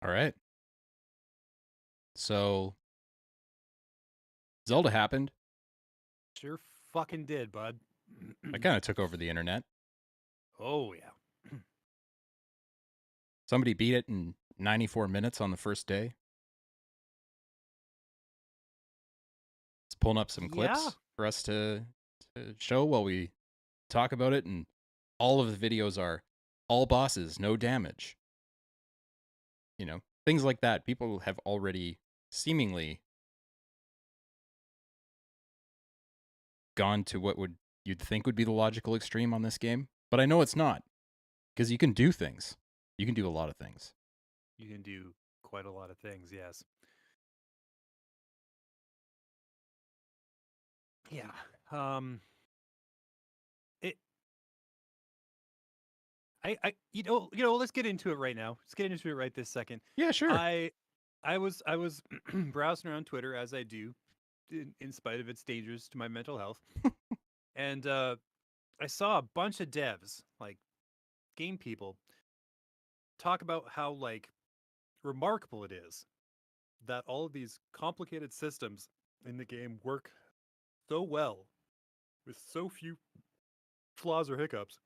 All right. So Zelda happened. Sure fucking did, bud. I kind of took over the internet. Oh yeah. Somebody beat it in 94 minutes on the first day. It's pulling up some Yeah. clips for us to show while we talk about it. And all of the videos are all bosses, no damage. Things like that. People have already seemingly gone to what would you'd think would be the logical extreme on this game. But I know it's not because you can do things. You can do a lot of things. You can do quite a lot of things, yes. Yeah. Um it let's get into it right now. Let's get into it right this second. Yeah, sure. I I was browsing around Twitter as I do in spite of its dangers to my mental health. And I saw a bunch of devs, like game people, talk about how like remarkable it is that all of these complicated systems in the game work so well with so few flaws or hiccups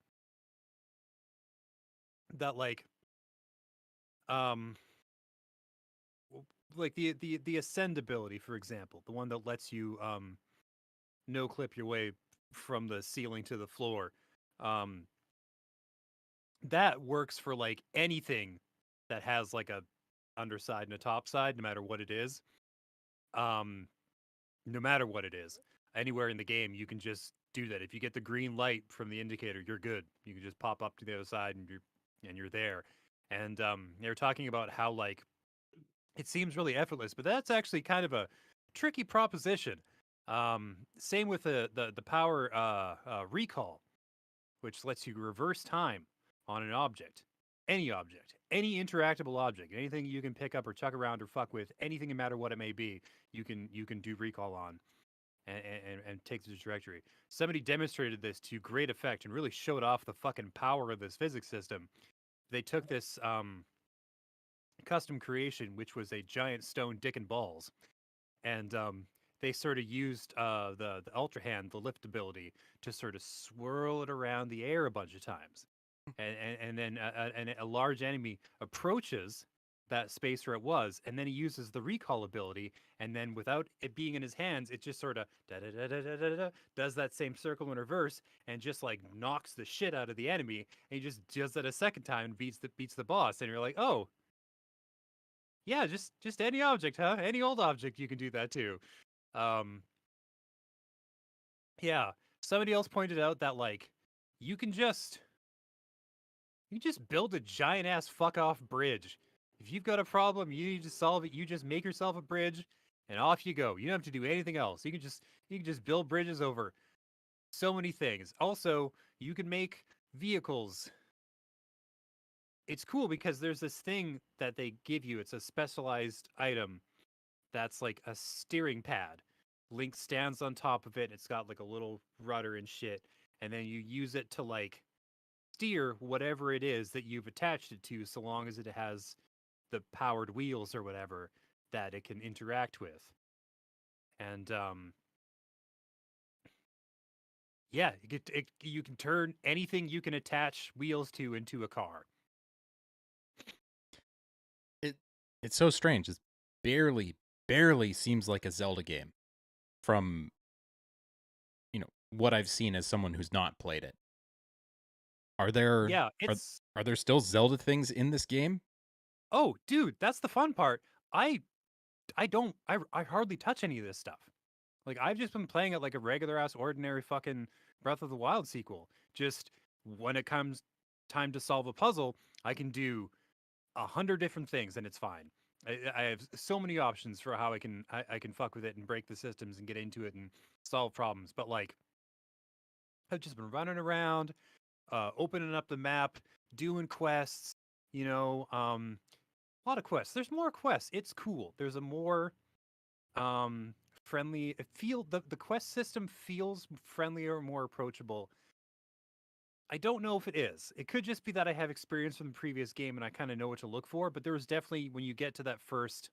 that um the ascend ability, for example, the one that lets you no clip your way from the ceiling to the floor, um that works for like anything that has like a underside and a top side, no matter what it is. um no matter what it is, anywhere in the game you can just do that. If you get the green light from the indicator, you're good. You can just pop up to the other side and you're there. And they're talking about how like it seems really effortless, but that's actually kind of a tricky proposition. Same with the power recall, which lets you reverse time on an object, any interactable object, anything you can pick up or chuck around or fuck with, anything, no matter what it may be, you can do recall on and take the trajectory. Somebody demonstrated this to great effect and really showed off the fucking power of this physics system. They took this custom creation, which was a giant stone dick and balls, and they sort of used the ultra hand, the lift ability, to sort of swirl it around the air a bunch of times, and then a large enemy approaches that space where it was, and then he uses the recall ability, and then without it being in his hands, it just sort of does that same circle in reverse and just like knocks the shit out of the enemy, and he just does that a second time and beats the boss, and you're like, oh yeah, just any object, huh? Any old object, you can do that too. Um, yeah. Somebody else pointed out that like you can just build a giant ass fuck off bridge. If you've got a problem, you need to solve it. You just make yourself a bridge, and off you go. You don't have to do anything else. You can just build bridges over so many things. Also, you can make vehicles. It's cool because there's this thing that they give you. It's a specialized item that's like a steering pad. Link stands on top of it. It's got like a little rudder and shit. And then you use it to like steer whatever it is that you've attached it to, so long as it has the powered wheels or whatever that it can interact with. And yeah, you can turn anything you can attach wheels to into a car. It it's so strange. It's barely seems like a Zelda game from, what I've seen as someone who's not played it. Are there Yeah, are it's are there still Zelda things in this game? oh, dude, that's the fun part. I I hardly touch any of this stuff. Like I've just been playing it like a regular ass ordinary fucking Breath of the Wild sequel. Just when it comes time to solve a puzzle, I can do 100 different things and it's fine. I have so many options for how I can fuck with it and break the systems and get into it and solve problems. But like I've just been running around, opening up the map, doing quests, a lot of quests. There's more quests. It's cool. There's a more um friendly the quest system feels friendlier, more approachable I don't know if it is. It could just be that I have experience from the previous game and I kind of know what to look for. But there was definitely, when you get to that first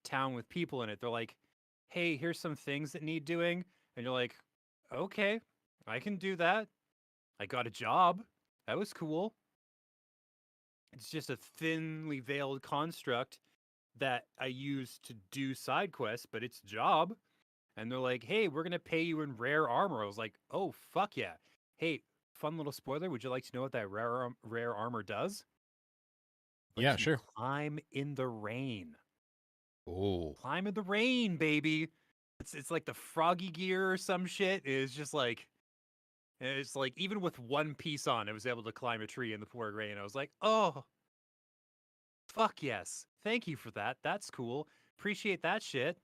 town with people in it, they're like, "Hey, here's some things that need doing," and you're like, "Okay, I can do that. I got a job. That was cool." It's just a thinly veiled construct that I use to do side quests, but it's a job. And they're like, "Hey, we're gonna pay you in rare armor." I was like, "Oh fuck yeah!" Hey, fun little spoiler. Would you like to know what that rare armor does? Yeah, Lets you sure. climb in the rain. Oh, Climb in the rain, baby. It's like the froggy gear or some shit. It's like even with one piece on, I was able to climb a tree in the pouring rain. I was like, "Oh fuck yes, thank you for that. That's cool. Appreciate that shit."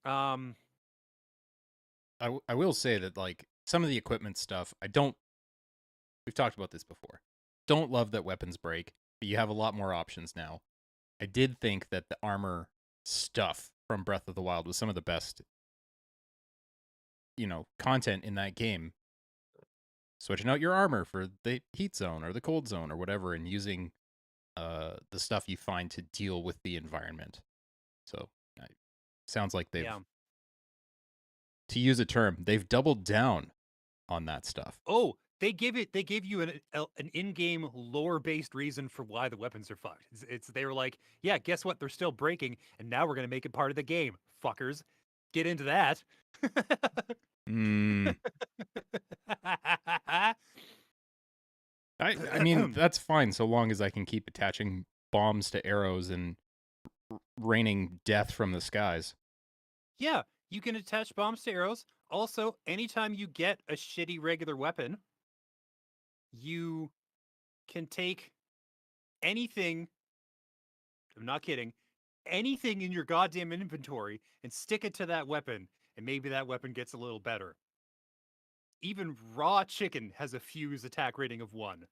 Um, I will say that like some of the equipment stuff, I don't. We've talked about this before. Don't love that weapons break, but you have a lot more options now. I did think that the armor stuff from Breath of the Wild was some of the best, content in that game. Switching out your armor for the heat zone or the cold zone or whatever, and using the stuff you find to deal with the environment. So, sounds like they've, yeah. to use a term, they've doubled down on that stuff. Oh, they gave you an in-game lore-based reason for why the weapons are fucked. They were like, "Yeah, guess what? They're still breaking, and now we're gonna make it part of the game, fuckers." Get into that. Mm, I mean, that's fine so long as I can keep attaching bombs to arrows and raining death from the skies. Yeah, you can attach bombs to arrows. Also, anytime you get a shitty regular weapon, you can take anything, I'm not kidding, anything in your goddamn inventory and stick it to that weapon, and maybe that weapon gets a little better. Even raw chicken has a fuse attack rating of 1.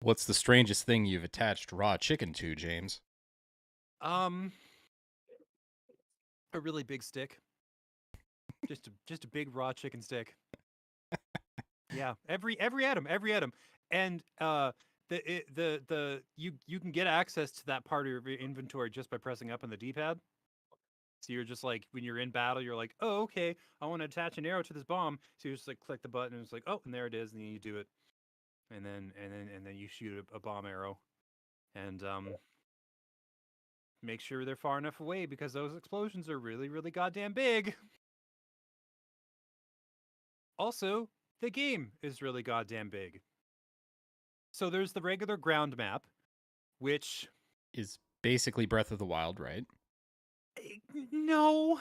What's the strangest thing you've attached raw chicken to, James? um, a really big stick. Just a big raw chicken stick. Yeah, every item, and the you can get access to that part of your inventory just by pressing up on the D-pad. So you're just like when you're in battle, you're like, "Oh, okay, I want to attach an arrow to this bomb." So you just like click the button, and it's like, "Oh, and there it is," and then you do it, and then you shoot a bomb arrow, and make sure they're far enough away because those explosions are really really goddamn big. Also, the game is really goddamn big. So there's the regular ground map, which Is basically Breath of the Wild, right? no,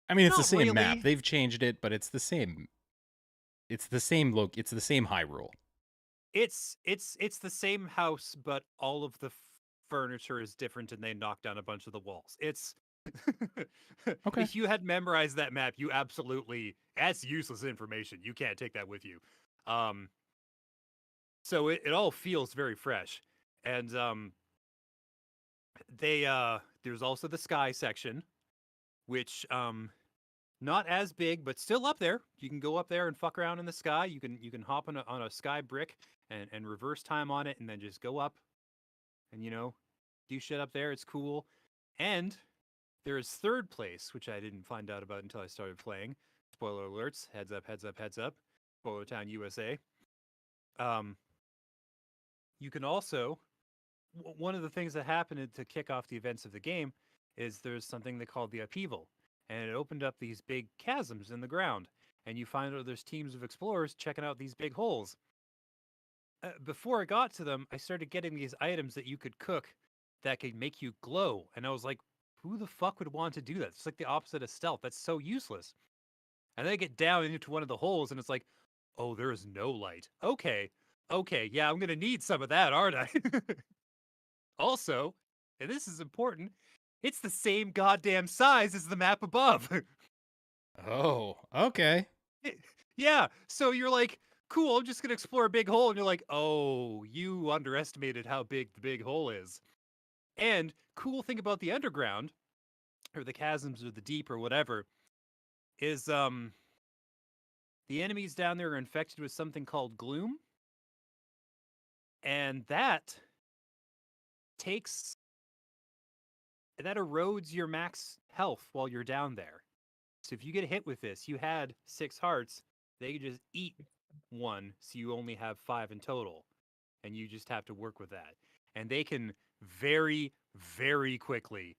I mean, it's the not same map. really. They've changed it, but it's the same. It's the same look. It's the same Hyrule. It's the same house, but all of the furniture is different, and they knock down a bunch of the walls. It's Okay. if you had memorized that map, you absolutely that's useless information. You can't take that with you. Um, so it all feels very fresh, and they there's also the sky section, which not as big, but still up there. You can go up there and fuck around in the sky. You can hop on a sky brick and reverse time on it, and then just go up and do shit up there. It's cool. And there is third place, which I didn't find out about until I started playing. Spoiler alerts. Heads up, heads up, heads up. Spoiler Town, USA. Um, you can also one of the things that happened to kick off the events of the game is there's something they called the upheaval, and it opened up these big chasms in the ground, and you find out there's teams of explorers checking out these big holes. Before I got to them, I started getting these items that you could cook that could make you glow, and I was like, who the fuck would want to do that? It's like the opposite of stealth. That's so useless. And then I get down into one of the holes, and it's like, oh, there is no light. Okay, okay, yeah, I'm gonna need some of that, aren't I? Also, and this is important, it's the same goddamn size as the map above. Oh, okay. Yeah, so you're like, cool, I'm just gonna explore a big hole, and you're like, oh, you underestimated how big the big hole is. And cool thing about the underground, or the chasms or the deep or whatever, is The enemies down there are infected with something called gloom, and takes that erodes your max health while you're down there. So if you get hit with this, you had 6 hearts, they just eat one, so you only have 5 in total, and you just have to work with that. And they can very, very quickly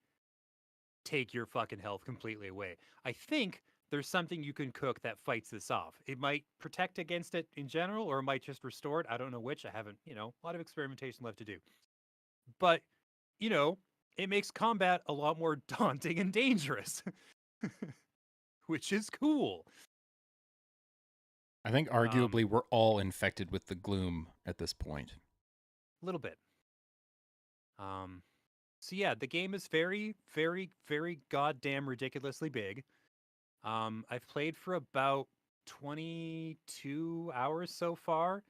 take your fucking health completely away. I think there's something you can cook that fights this off. It might protect against it in general, or it might just restore it. I don't know which. I haven't, a lot of experimentation left to do. But, you know, it makes combat a lot more daunting and dangerous, which is cool. I think Um, arguably we're all infected with the gloom at this point. a little bit. Um, so yeah, the game is very, very, very goddamn ridiculously big. I've played for about 22 hours so far.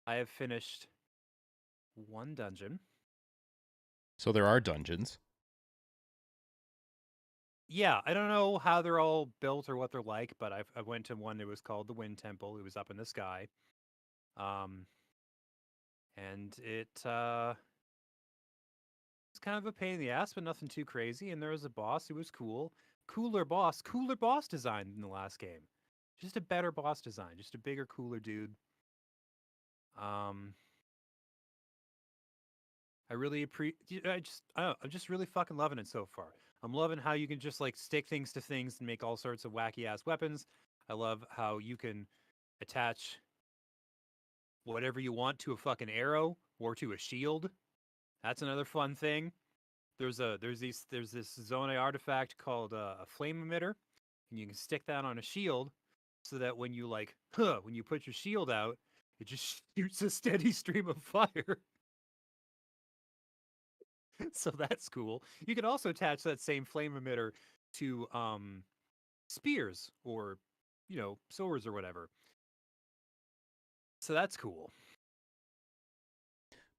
I have finished one dungeon. So there are dungeons. Yeah, I don't know how they're all built or what they're like, but I went to one that was called the Wind Temple. It was up in the sky. Um, and it's kind of a pain in the ass, but nothing too crazy. And there was a boss who was cool. Cooler boss design than the last game. Just a better boss design, just a bigger, cooler dude. Um, I really appreciate. I don't know, I'm just really fucking loving it so far. I'm loving how you can just like stick things to things and make all sorts of wacky ass weapons. I love how you can attach whatever you want to a fucking arrow or to a shield. That's another fun thing. There's this zone artifact called a flame emitter, and you can stick that on a shield so that when you when you put your shield out, it just shoots a steady stream of fire. So that's cool. You can also attach that same flame emitter to spears or swords or whatever. So that's cool.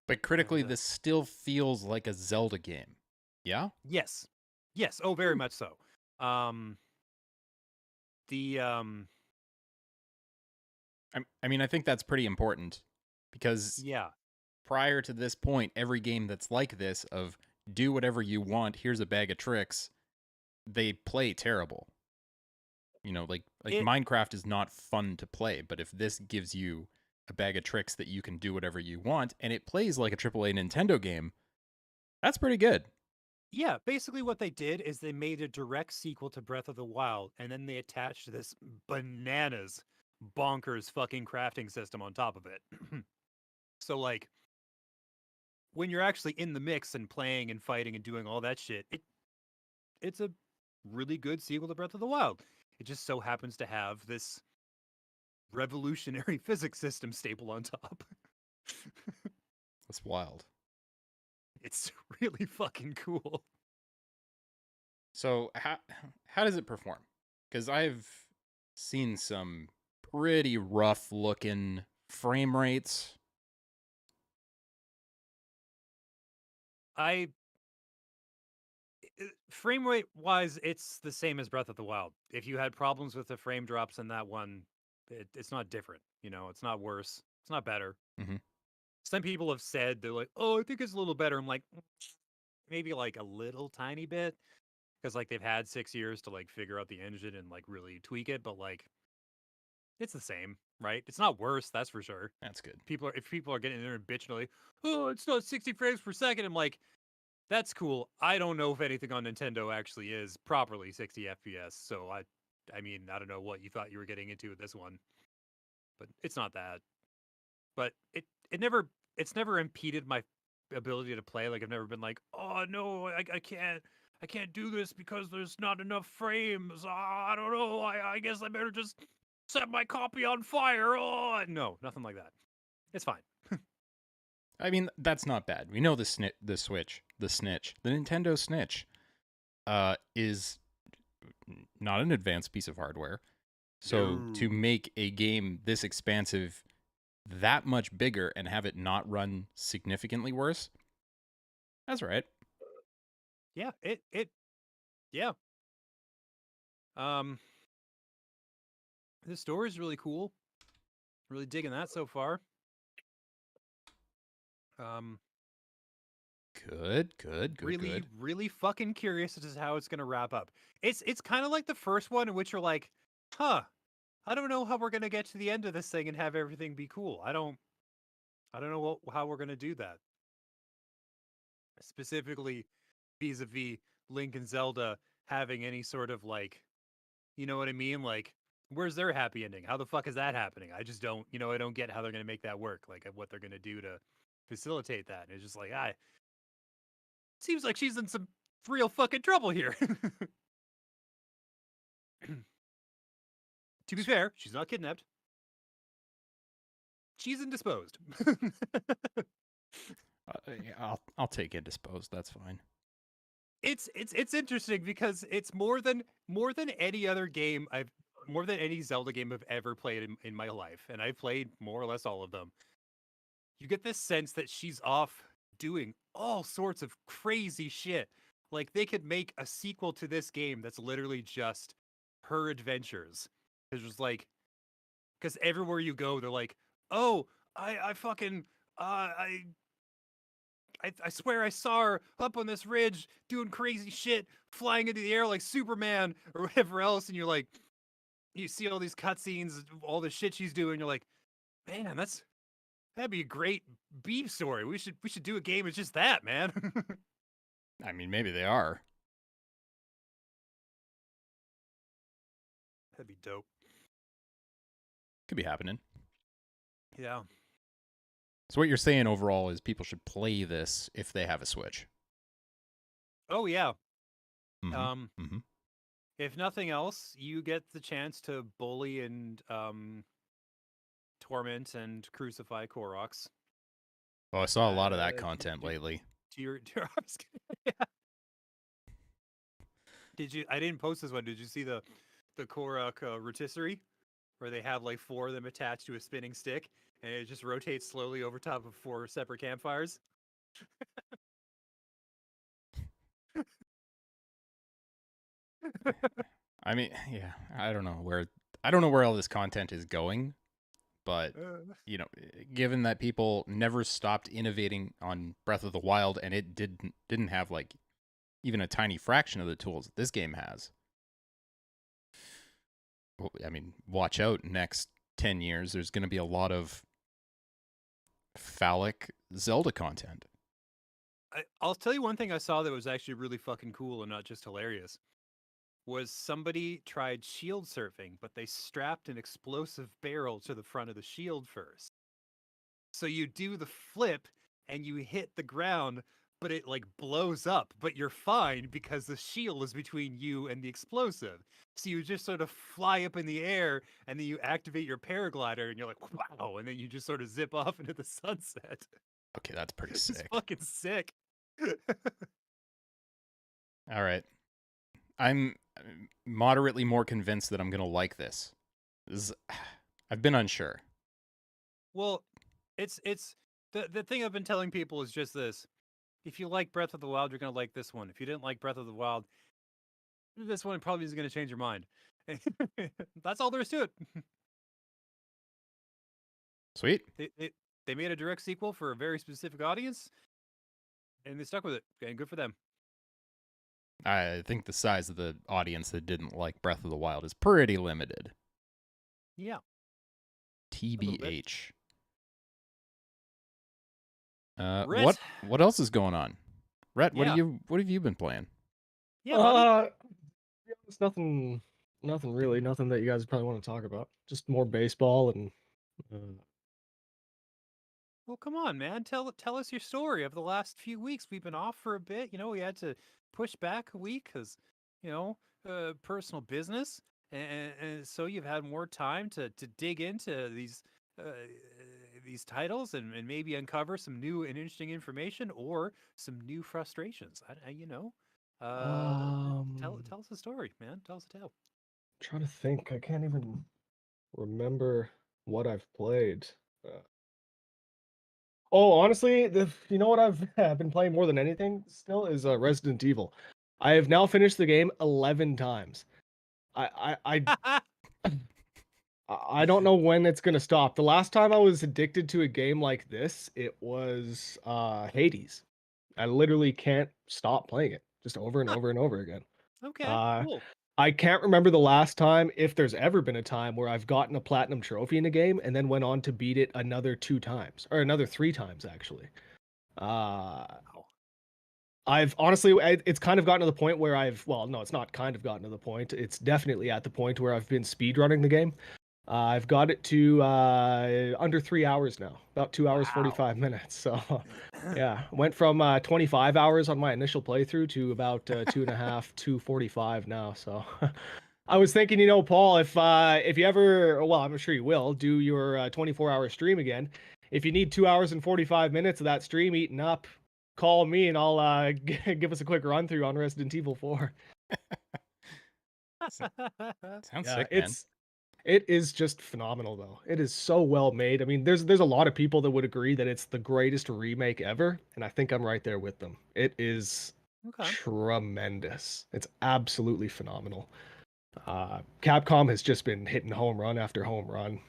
But critically, And this still feels like a Zelda game. Yeah? yes. Yes, oh very Hmm. much so. Um the I mean, I think that's pretty important because yeah. prior to this point, every game that's like this of do whatever you want, here's a bag of tricks, they play terrible. Like It Minecraft is not fun to play, but if this gives you a bag of tricks that you can do whatever you want and it plays like a AAA Nintendo game, that's pretty good. Yeah, basically what they did is they made a direct sequel to Breath of the Wild and then they attached this bananas bonkers fucking crafting system on top of it. So like when you're actually in the mix and playing and fighting and doing all that shit, it's a really good sequel to Breath of the Wild. It just so happens to have this revolutionary physics system stapled on top. That's wild. It's really fucking cool. So how does it perform? Because I've seen some pretty rough looking frame rates. I frame rate wise, it's the same as Breath of the Wild. If you had problems with the frame drops in that one, it's not different. It's not worse. It's not better. Mm-hmm. Some people have said they're like, "Oh, I think it's a little better." I'm like, maybe like a little tiny bit because like they've had 6 years to like figure out the engine and like really tweak it, but like it's the same, right? It's not worse, that's for sure. That's good. If people are getting in there and bitching like, "Oh, it's not 60 frames per second," I'm like, that's cool. I don't know if anything on Nintendo actually is properly 60 FPS. So I mean, I don't know what you thought you were getting into with this one, but it's not that. But it's never impeded my ability to play. Like I've never been like, oh no, I can't do this because there's not enough frames. I don't know. I guess I better just set my copy on fire. Oh no, nothing like that. It's fine. I mean, that's not bad. We know the Switch, the Nintendo Snitch, is not an advanced piece of hardware. So to No. make a game this expansive that much bigger and have it not run significantly worse, that's right. Yeah, yeah. Um The story is really cool. Really digging that so far. Um, Good. really fucking curious as to how it's gonna wrap up. It's kind of like the first one, in which you're like, huh, I don't know how we're gonna get to the end of this thing and have everything be cool. I don't know how we're gonna do that. Specifically, vis-a-vis Link and Zelda having any sort of like, you know what I mean? Like, where's their happy ending? How the fuck is that happening? I just don't, I don't get how they're gonna make that work. Like, what they're gonna do to facilitate that. And it's just like, seems like she's in some real fucking trouble here. To be fair, she's not kidnapped. She's indisposed. I'll take indisposed. That's fine. It's interesting because it's more than any other game I've more than any Zelda game I've ever played in my life, and I've played more or less all of them. You get this sense that she's off doing all sorts of crazy shit. Like, they could make a sequel to this game that's literally just her adventures. It's just like, because everywhere you go, they're like, "Oh, I fucking, I swear I saw her up on this ridge doing crazy shit, flying into the air like Superman or whatever else," and you're like, you see all these cutscenes, all the shit she's doing. You're like, man, that'd be a great beef story. We should do a game. It's just that, man. I mean, maybe they are. That'd be dope. Could be happening. Yeah. So what you're saying overall is people should play this if they have a Switch. Oh yeah. Mm-hmm. Um, Mm-hmm. if nothing else, you get the chance to bully and torment and crucify Koroks. Oh, I saw a lot of that content lately. To your yeah. Did you? I didn't post this one. Did you see the Korok rotisserie, where they have like 4 of them attached to a spinning stick, and it just rotates slowly over top of 4 separate campfires? I mean, yeah, I don't know where all this content is going, but given that people never stopped innovating on Breath of the Wild, and it didn't have like even a tiny fraction of the tools that this game has. Well, I mean, watch out, next 10 years there's going to be a lot of phallic Zelda content. I'll tell you one thing I saw that was actually really fucking cool and not just hilarious. Was somebody tried shield surfing, but they strapped an explosive barrel to the front of the shield first. So you do the flip and you hit the ground, but it like blows up, but you're fine because the shield is between you and the explosive. So you just sort of fly up in the air, and then you activate your paraglider and you're like, wow, and then you just sort of zip off into the sunset. Okay, that's pretty It's sick. fucking sick. All right. I'm moderately more convinced that I'm going to like this. I've been unsure. Well, it's the thing I've been telling people is just this. If you like Breath of the Wild, you're going to like this one. If you didn't like Breath of the Wild, this one probably is going to change your mind. That's all there is to it. Sweet. They made a direct sequel for a very specific audience, and they stuck with it, and good for them. I think the size of the audience that didn't like Breath of the Wild is pretty limited. Yeah. TBH. What else is going on? Rhett, what have you been playing? Yeah, it's nothing really, nothing that you guys probably want to talk about. Just more baseball and well, come on, man. Tell us your story of the last few weeks. We've been off for a bit. We had to push back a week because, personal business, and so you've had more time to dig into these titles and maybe uncover some new and interesting information or some new frustrations. Tell us a story, man. Tell us a tale. trying to think. I can't even remember what I've played. Honestly, you know what I've been playing more than anything still is Resident Evil. I have now finished the game 11 times. I I don't know when it's gonna stop. The last time I was addicted to a game like this, it was Hades. I literally can't stop playing it just over and Huh, over and over again. okay, Uh, cool. I can't remember the last time, if there's ever been a time where I've gotten a platinum trophy in a game and then went on to beat it another 2 times or another 3 times actually. Uh, Wow. I've honestly, it's kind of gotten to the point where well, no, it's not kind of gotten to the point. It's definitely at the point where I've been speed running the game. I've got it to under 3 hours now, about 2 hours Wow. 45 minutes. So, yeah, went from 25 hours on my initial playthrough to about 2.5, 2:45 now. So, I was thinking, Paul, if you ever, well, I'm sure you will, do your 24-hour stream again. If you need 2 hours and 45 minutes of that stream eaten up, call me and I'll give us a quick run through on Resident Evil 4. So- Sounds Yeah, sick, man. it is just phenomenal though. It is so well made. I mean, there's a lot of people that would agree that it's the greatest remake ever, and I think I'm right there with them. It is Okay. tremendous. It's absolutely phenomenal. Capcom has just been hitting home run after home run.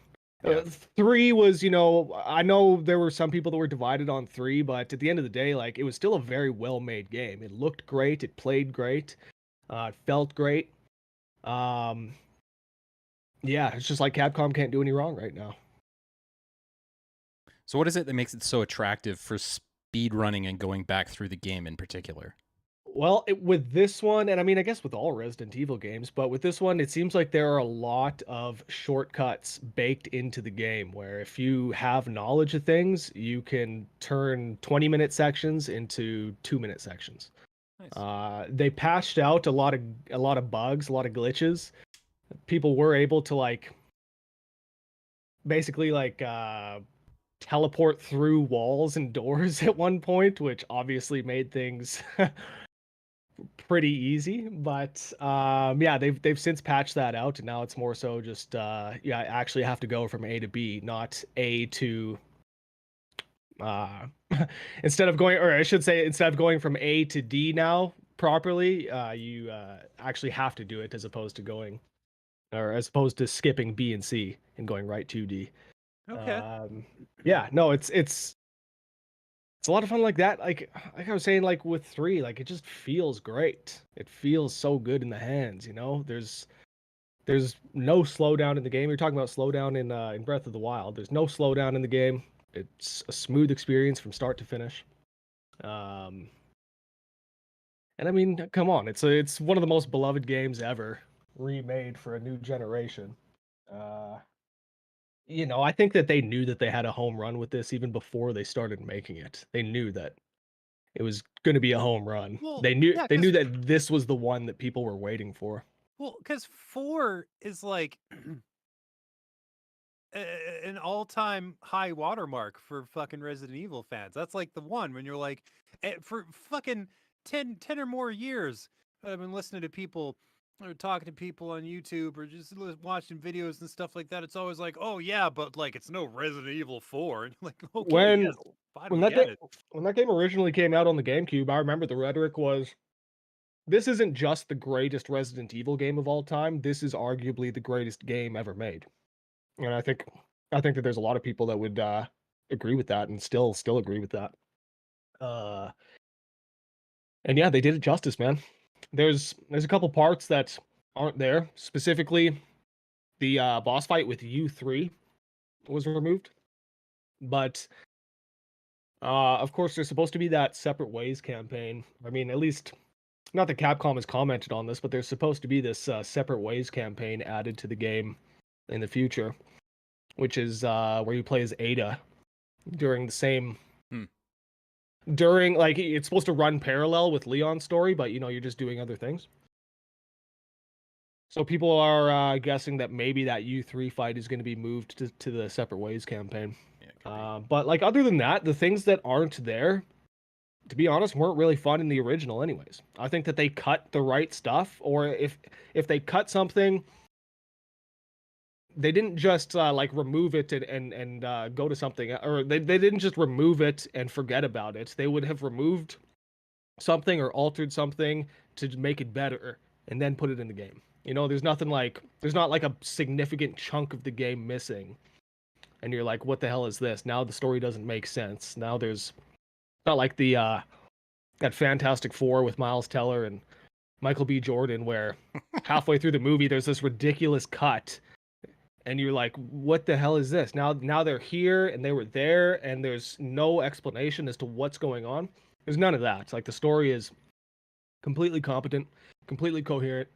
Yeah. 3 was, I know there were some people that were divided on 3, but at the end of the day, like it was still a very well-made game. It looked great, it played great, it felt great. Um, yeah, it's just like Capcom can't do any wrong right now. So what is it that makes it so attractive for speed running and going back through the game in particular? Well, with this one, and I mean, I guess with all Resident Evil games, but with this one, it seems like there are a lot of shortcuts baked into the game where if you have knowledge of things, you can turn 20-minute sections into 2-minute sections. Nice. They patched out a lot of bugs, a lot of glitches. People were able to basically teleport through walls and doors at one point, which obviously made things pretty easy. But yeah, they've since patched that out, and now it's more so just yeah, I actually have to go from A to B, not A to uh instead of going, or I should say, instead of going from A to D now properly, you actually have to do it as opposed to skipping B and C and going right to D. Okay. Um, yeah, no, it's a lot of fun like that. Like I was saying, like with 3, like it just feels great. It feels so good in the hands. There's no slowdown in the game. You're talking about slowdown in Breath of the Wild. There's no slowdown in the game. It's a smooth experience from start to finish. Um, and I mean, come on, it's one of the most beloved games ever, remade for a new generation. Uh, I think that they knew that they had a home run with this even before they started making it. They knew that it was going to be a home run. Well, They knew yeah, they because knew that this was the one that people were waiting for. 4 is like an all-time high watermark for fucking Resident Evil fans. That's like the one when you're like, for fucking 10 or more years, I've been listening to people or talking to people on YouTube or just watching videos and stuff like that. It's always like, oh yeah, but like it's no Resident Evil 4. And you're like, okay, When yes, fine, when we that get game it. when that game originally came out on the GameCube, I remember the rhetoric was, this isn't just the greatest Resident Evil game of all time. This is arguably the greatest game ever made. And I think that there's a lot of people that would agree with that and still agree with that. Uh and yeah, they did it justice, man. There's a couple parts that aren't there. Specifically, the boss fight with U3 was removed. But of course, there's supposed to be that Separate Ways campaign. I mean, at least, not that Capcom has commented on this, but there's supposed to be this Separate Ways campaign added to the game in the future, which is where you play as Ada during the same Hmm. during like it's supposed to run parallel with Leon's story, but you're just doing other things. So people are guessing that maybe that U3 fight is going to be moved to the Separate Ways campaign. Yeah, it could be. But like other than that, the things that aren't there, to be honest, weren't really fun in the original anyways. I think that they cut the right stuff, or if they cut something, they didn't just like remove it and go to something, or they didn't just remove it and forget about it. They would have removed something or altered something to make it better and then put it in the game. You know, there's not like a significant chunk of the game missing. And you're like, what the hell is this? Now the story doesn't make sense. Now there's not like that Fantastic Four with Miles Teller and Michael B. Jordan, where halfway through the movie there's this ridiculous cut, and you're like, what the hell is this? Now they're here and they were there, and there's no explanation as to what's going on. There's none of that. It's like the story is completely competent, completely coherent,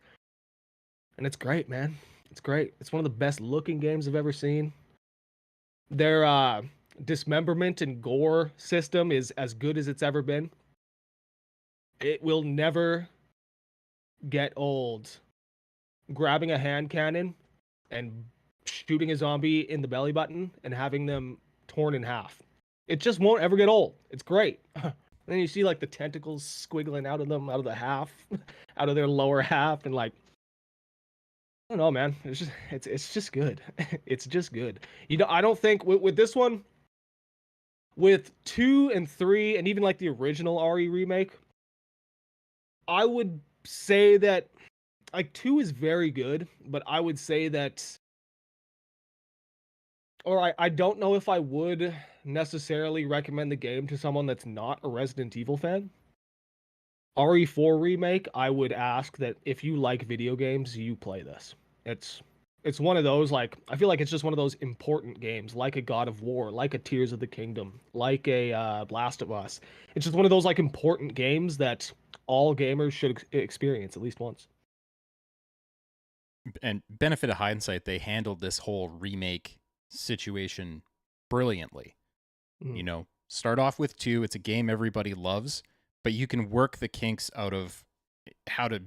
and it's great, man. It's great. It's one of the best looking games I've ever seen. Their dismemberment and gore system is as good as it's ever been. It will never get old. Grabbing a hand cannon and shooting a zombie in the belly button and having them torn in half. It just won't ever get old. It's great. And then you see like the tentacles squiggling out of them, out of the half, out of their lower half, and like, I don't know, man. It's just good. It's just good. You know, I don't think with this one, with 2 and 3, and even like the original RE remake, I would say that like 2 is very good, but I would say that, or I don't know if I would necessarily recommend the game to someone that's not a Resident Evil fan. RE4 remake, I would ask that if you like video games, you play this. It's one of those, like, I feel like it's just one of those important games, like a God of War, like a Tears of the Kingdom, like a Last of Us. It's just one of those like important games that all gamers should experience at least once. And benefit of hindsight, they handled this whole remake situation brilliantly. Mm. You know, start off with 2. It's a game everybody loves, but you can work the kinks out of how to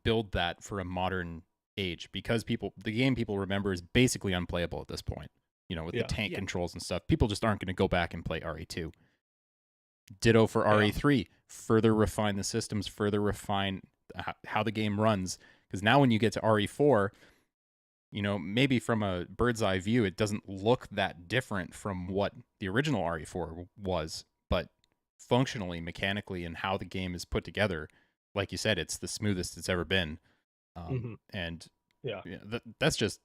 build that for a modern age, because the game people remember is basically unplayable at this point. You know, with the tank controls and stuff, people just aren't going to go back and play RE2. Ditto for RE3. Further refine the systems, further refine how the game runs. Because now when you get to RE4, you know, maybe from a bird's eye view, it doesn't look that different from what the original RE4 was, but functionally, mechanically, and how the game is put together, like you said, it's the smoothest it's ever been. And that's just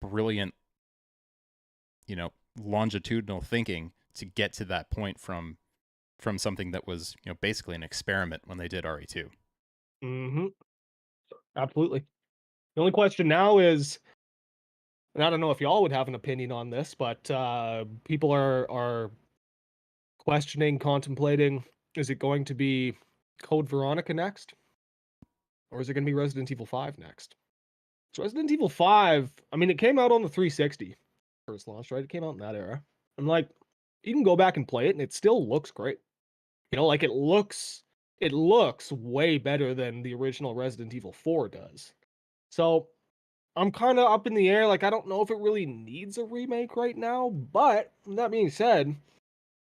brilliant, you know, longitudinal thinking to get to that point from something that was, you know, basically an experiment when they did RE2. Absolutely. The only question now is, and I don't know if y'all would have an opinion on this, but people are questioning, contemplating, is it going to be Code Veronica next? Or is it going to be Resident Evil 5 next? So Resident Evil 5, I mean, it came out on the 360 first launch, right? It came out in that era. And like, you can go back and play it and it still looks great. You know, like it looks way better than the original Resident Evil 4 does. So I'm kind of up in the air. Like, I don't know if it really needs a remake right now. But that being said,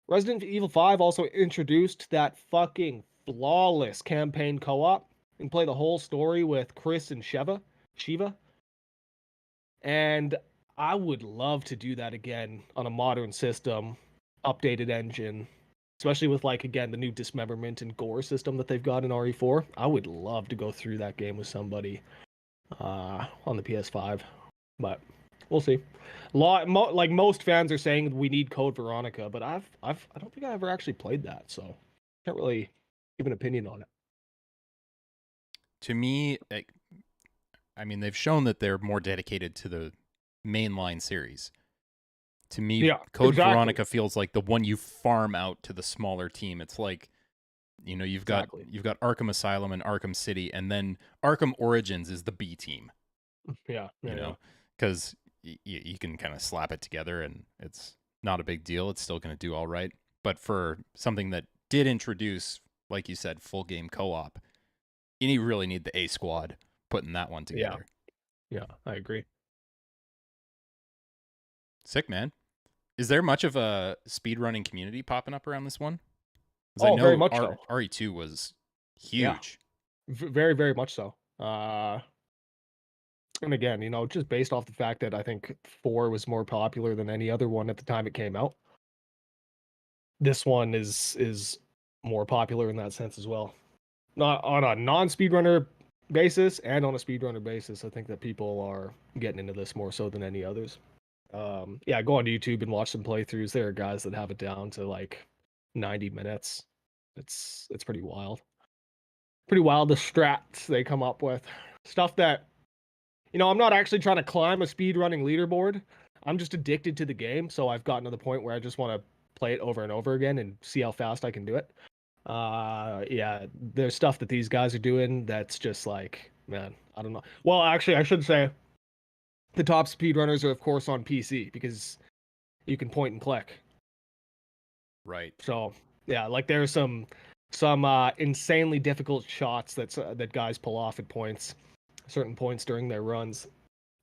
Resident Evil 5 also introduced that fucking flawless campaign co-op. You can play the whole story with Chris and Shiva. And I would love to do that again on a modern system, updated engine, especially with, like, again, the new dismemberment and gore system that they've got in RE4. I would love to go through that game with somebody on the PS5, but we'll see. Like most fans are saying, we need Code Veronica, but I don't think I ever actually played that, so can't really give an opinion on it. To me, I mean, they've shown that they're more dedicated to the mainline series. To me, Code Veronica feels like the one you farm out to the smaller team. It's like, you know, you've got Arkham Asylum and Arkham City, and then Arkham Origins is the B team. You know, because you can kind of slap it together, and it's not a big deal. It's still going to do all right. But for something that did introduce, like you said, full game co-op, you really need the A squad putting that one together. Yeah, I agree. Sick, man. Is there much of a speedrunning community popping up around this one? Oh, I know very much so. RE2 was huge. Yeah. Very, very much so. And again, you know, just based off the fact that I think 4 was more popular than any other one at the time it came out. This one is more popular in that sense as well. Not on a non-speedrunner basis and on a speedrunner basis, I think that people are getting into this more so than any others. Yeah, go on YouTube and watch some playthroughs. There are guys that have it down to like 90 minutes. It's pretty wild. Pretty wild the strats they come up with. Stuff that, I'm not actually trying to climb a speedrunning leaderboard. I'm just addicted to the game, so I've gotten to the point where I just want to play it over and over again and see how fast I can do it. Yeah, there's stuff that these guys are doing that's just like, man, I don't know. Well, actually, I should say the top speedrunners are of course on PC because you can point and click. Right. So yeah, like there's some insanely difficult shots that guys pull off at certain points during their runs.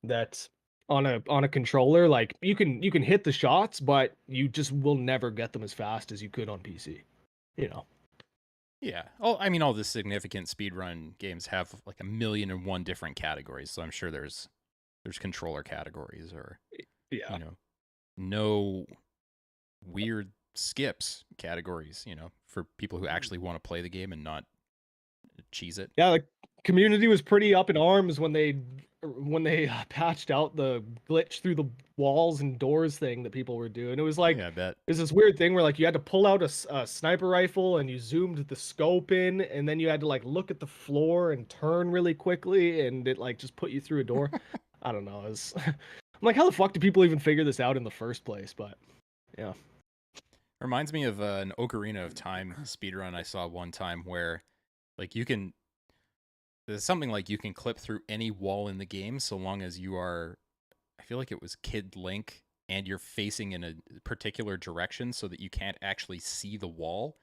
That on a controller, like you can hit the shots, but you just will never get them as fast as you could on PC. You know. Yeah. Oh, I mean, all the significant speedrun games have like 1,000,001 different categories, so I'm sure there's controller categories or Yeah. no weird skips categories, for people who actually want to play the game and not cheese it. Yeah, the community was pretty up in arms when they patched out the glitch through the walls and doors thing that people were doing. It was like Yeah, I bet. there's this weird thing where like you had to pull out a sniper rifle and you zoomed the scope in, and then you had to like look at the floor and turn really quickly, and it like just put you through a door. I don't know. I'm like, how the fuck do people even figure this out in the first place? But yeah. Reminds me of an Ocarina of Time speedrun I saw one time where like there's something like you can clip through any wall in the game so long as you are, I feel like it was Kid Link, and you're facing in a particular direction so that you can't actually see the wall.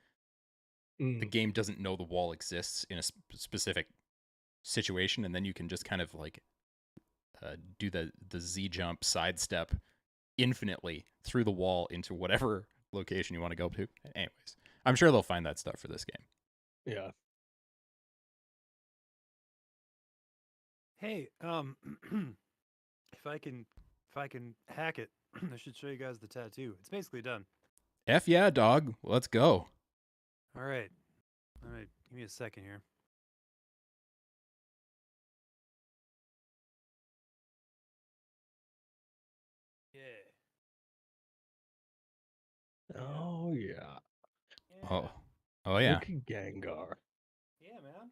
The game doesn't know the wall exists in a specific situation, and then you can just kind of like do the Z jump sidestep infinitely through the wall into whatever location you want to go to. Anyways, I'm sure they'll find that stuff for this game. Yeah. Hey, if I can hack it, I should show you guys the tattoo. It's basically done. F yeah, dog. Let's go. All right. Give me a second here. Yeah. Oh yeah. Oh, yeah. Look at Gengar. Yeah, man.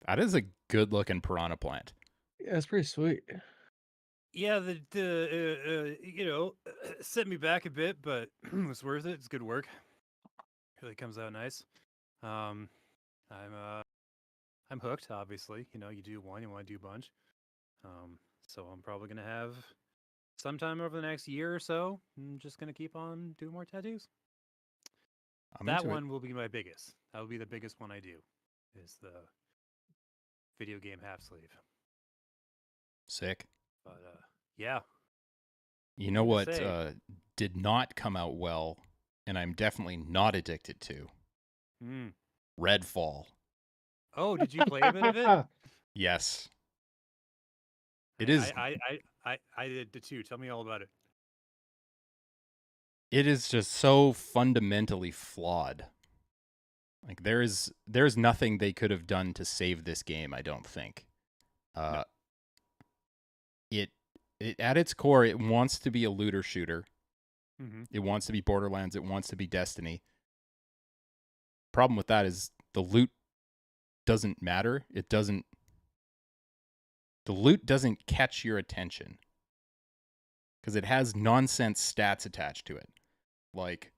That is a good looking piranha plant. Yeah, it's pretty sweet. Yeah, set me back a bit, but it was worth it. It's good work. Really comes out nice. I'm hooked. Obviously, you do one, you want to do a bunch. So I'm probably gonna have sometime over the next year or so. I'm just gonna keep on doing more tattoos. That one will be my biggest. That will be the biggest one I do. Is the video game half sleeve. Sick. But yeah. You know what did not come out well, and I'm definitely not addicted to? Redfall. Oh, did you play a bit of it? Yes. It is. I did too. Tell me all about it. It is just so fundamentally flawed. Like there's nothing they could have done to save this game, I don't think. No. It at its core, it wants to be a looter shooter. Mm-hmm. It wants to be Borderlands. It wants to be Destiny. Problem with that is the loot doesn't matter. The loot doesn't catch your attention because it has nonsense stats attached to it, like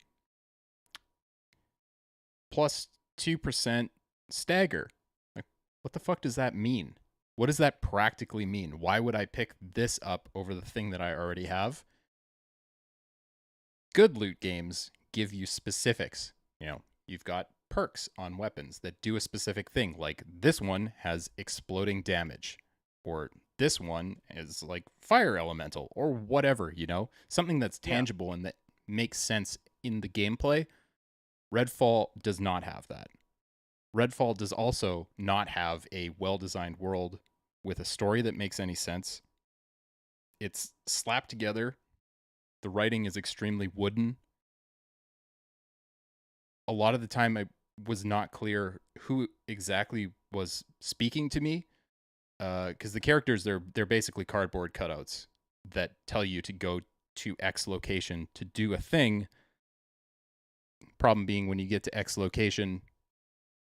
plus 2% stagger. Like, what the fuck does that mean? What does that practically mean? Why would I pick this up over the thing that I already have? Good loot games give you specifics. You've got perks on weapons that do a specific thing, like this one has exploding damage, or this one is like fire elemental, or whatever, something that's tangible and that makes sense in the gameplay. Redfall does not have that. Redfall does also not have a well-designed world with a story that makes any sense. It's slapped together. The writing is extremely wooden. A lot of the time, was not clear who exactly was speaking to me, because the characters they're basically cardboard cutouts that tell you to go to X location to do a thing. Problem being, when you get to X location,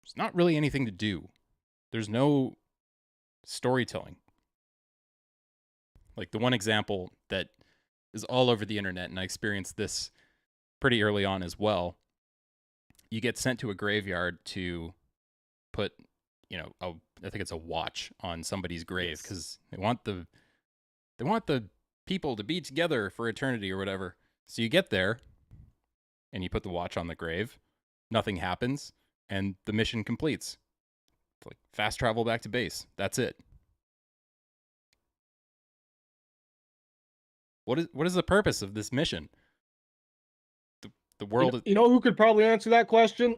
there's not really anything to do. There's no storytelling. Like the one example that is all over the internet, and I experienced this pretty early on as well. You get sent to a graveyard to put, I think it's a watch on somebody's grave Yes. because they want the people to be together for eternity or whatever. So you get there and you put the watch on the grave. Nothing happens, and the mission completes. It's like fast travel back to base. That's it. What is the purpose of this mission? The world is, You know who could probably answer that question?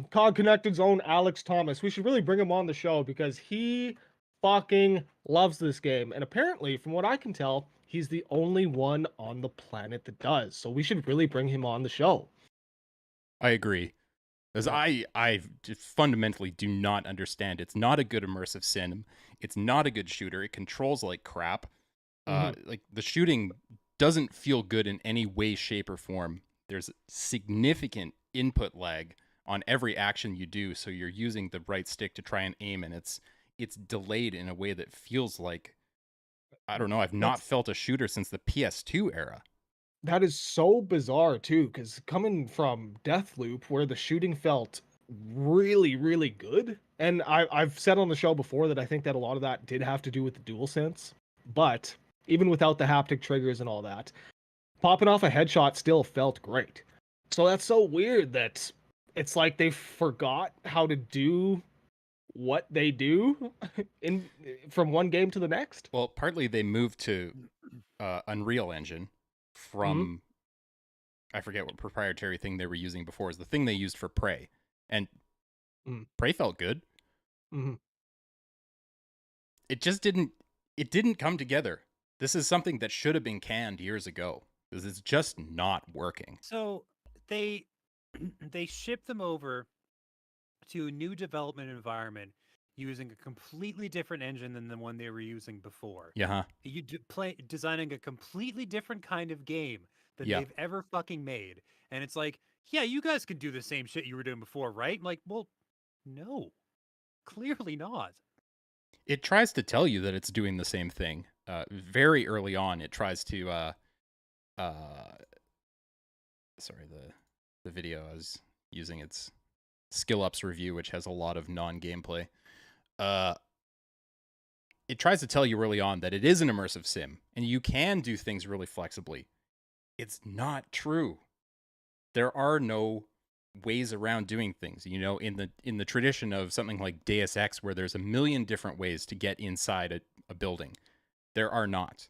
COD Connected's own Alex Thomas. We should really bring him on the show because he fucking loves this game. And apparently, from what I can tell, he's the only one on the planet that does. So we should really bring him on the show. I agree. Because Yeah. I just fundamentally do not understand. It's not a good immersive sim. It's not a good shooter. It controls like crap. Like the shooting doesn't feel good in any way, shape, or form. There's significant input lag on every action you do, so you're using the right stick to try and aim, and it's delayed in a way that feels like, I don't know. I've not That's felt a shooter since the PS2 era. that is so bizarre too, because coming from Deathloop, where the shooting felt really, really good, and I've said on the show before that I think that a lot of that did have to do with the DualSense, but even without the haptic triggers and all that, popping off a headshot still felt great. So that's so weird that it's like they forgot how to do what they do in from one game to the next. Well, partly they moved to Unreal Engine Mm-hmm. from, I forget what proprietary thing they were using before, is the thing they used for Prey, and Prey felt good. Mm-hmm. It just didn't come together. This is something that should have been canned years ago because it's just not working. So they they ship them over to a new development environment using a completely different engine than the one they were using before. Yeah, huh? Designing a completely different kind of game than Yeah. they've ever fucking made. And it's like, yeah, you guys can do the same shit you were doing before, right? I'm like, well, no, clearly not. It tries to tell you that it's doing the same thing. Very early on, it tries to uh sorry, the video I was using, its skill ups review, which has a lot of non-gameplay. Uh it tries to tell you early on that it is an immersive sim and you can do things really flexibly. It's not true. There are no ways around doing things. In the tradition of something like Deus Ex, where there's a million different ways to get inside a building, there are not.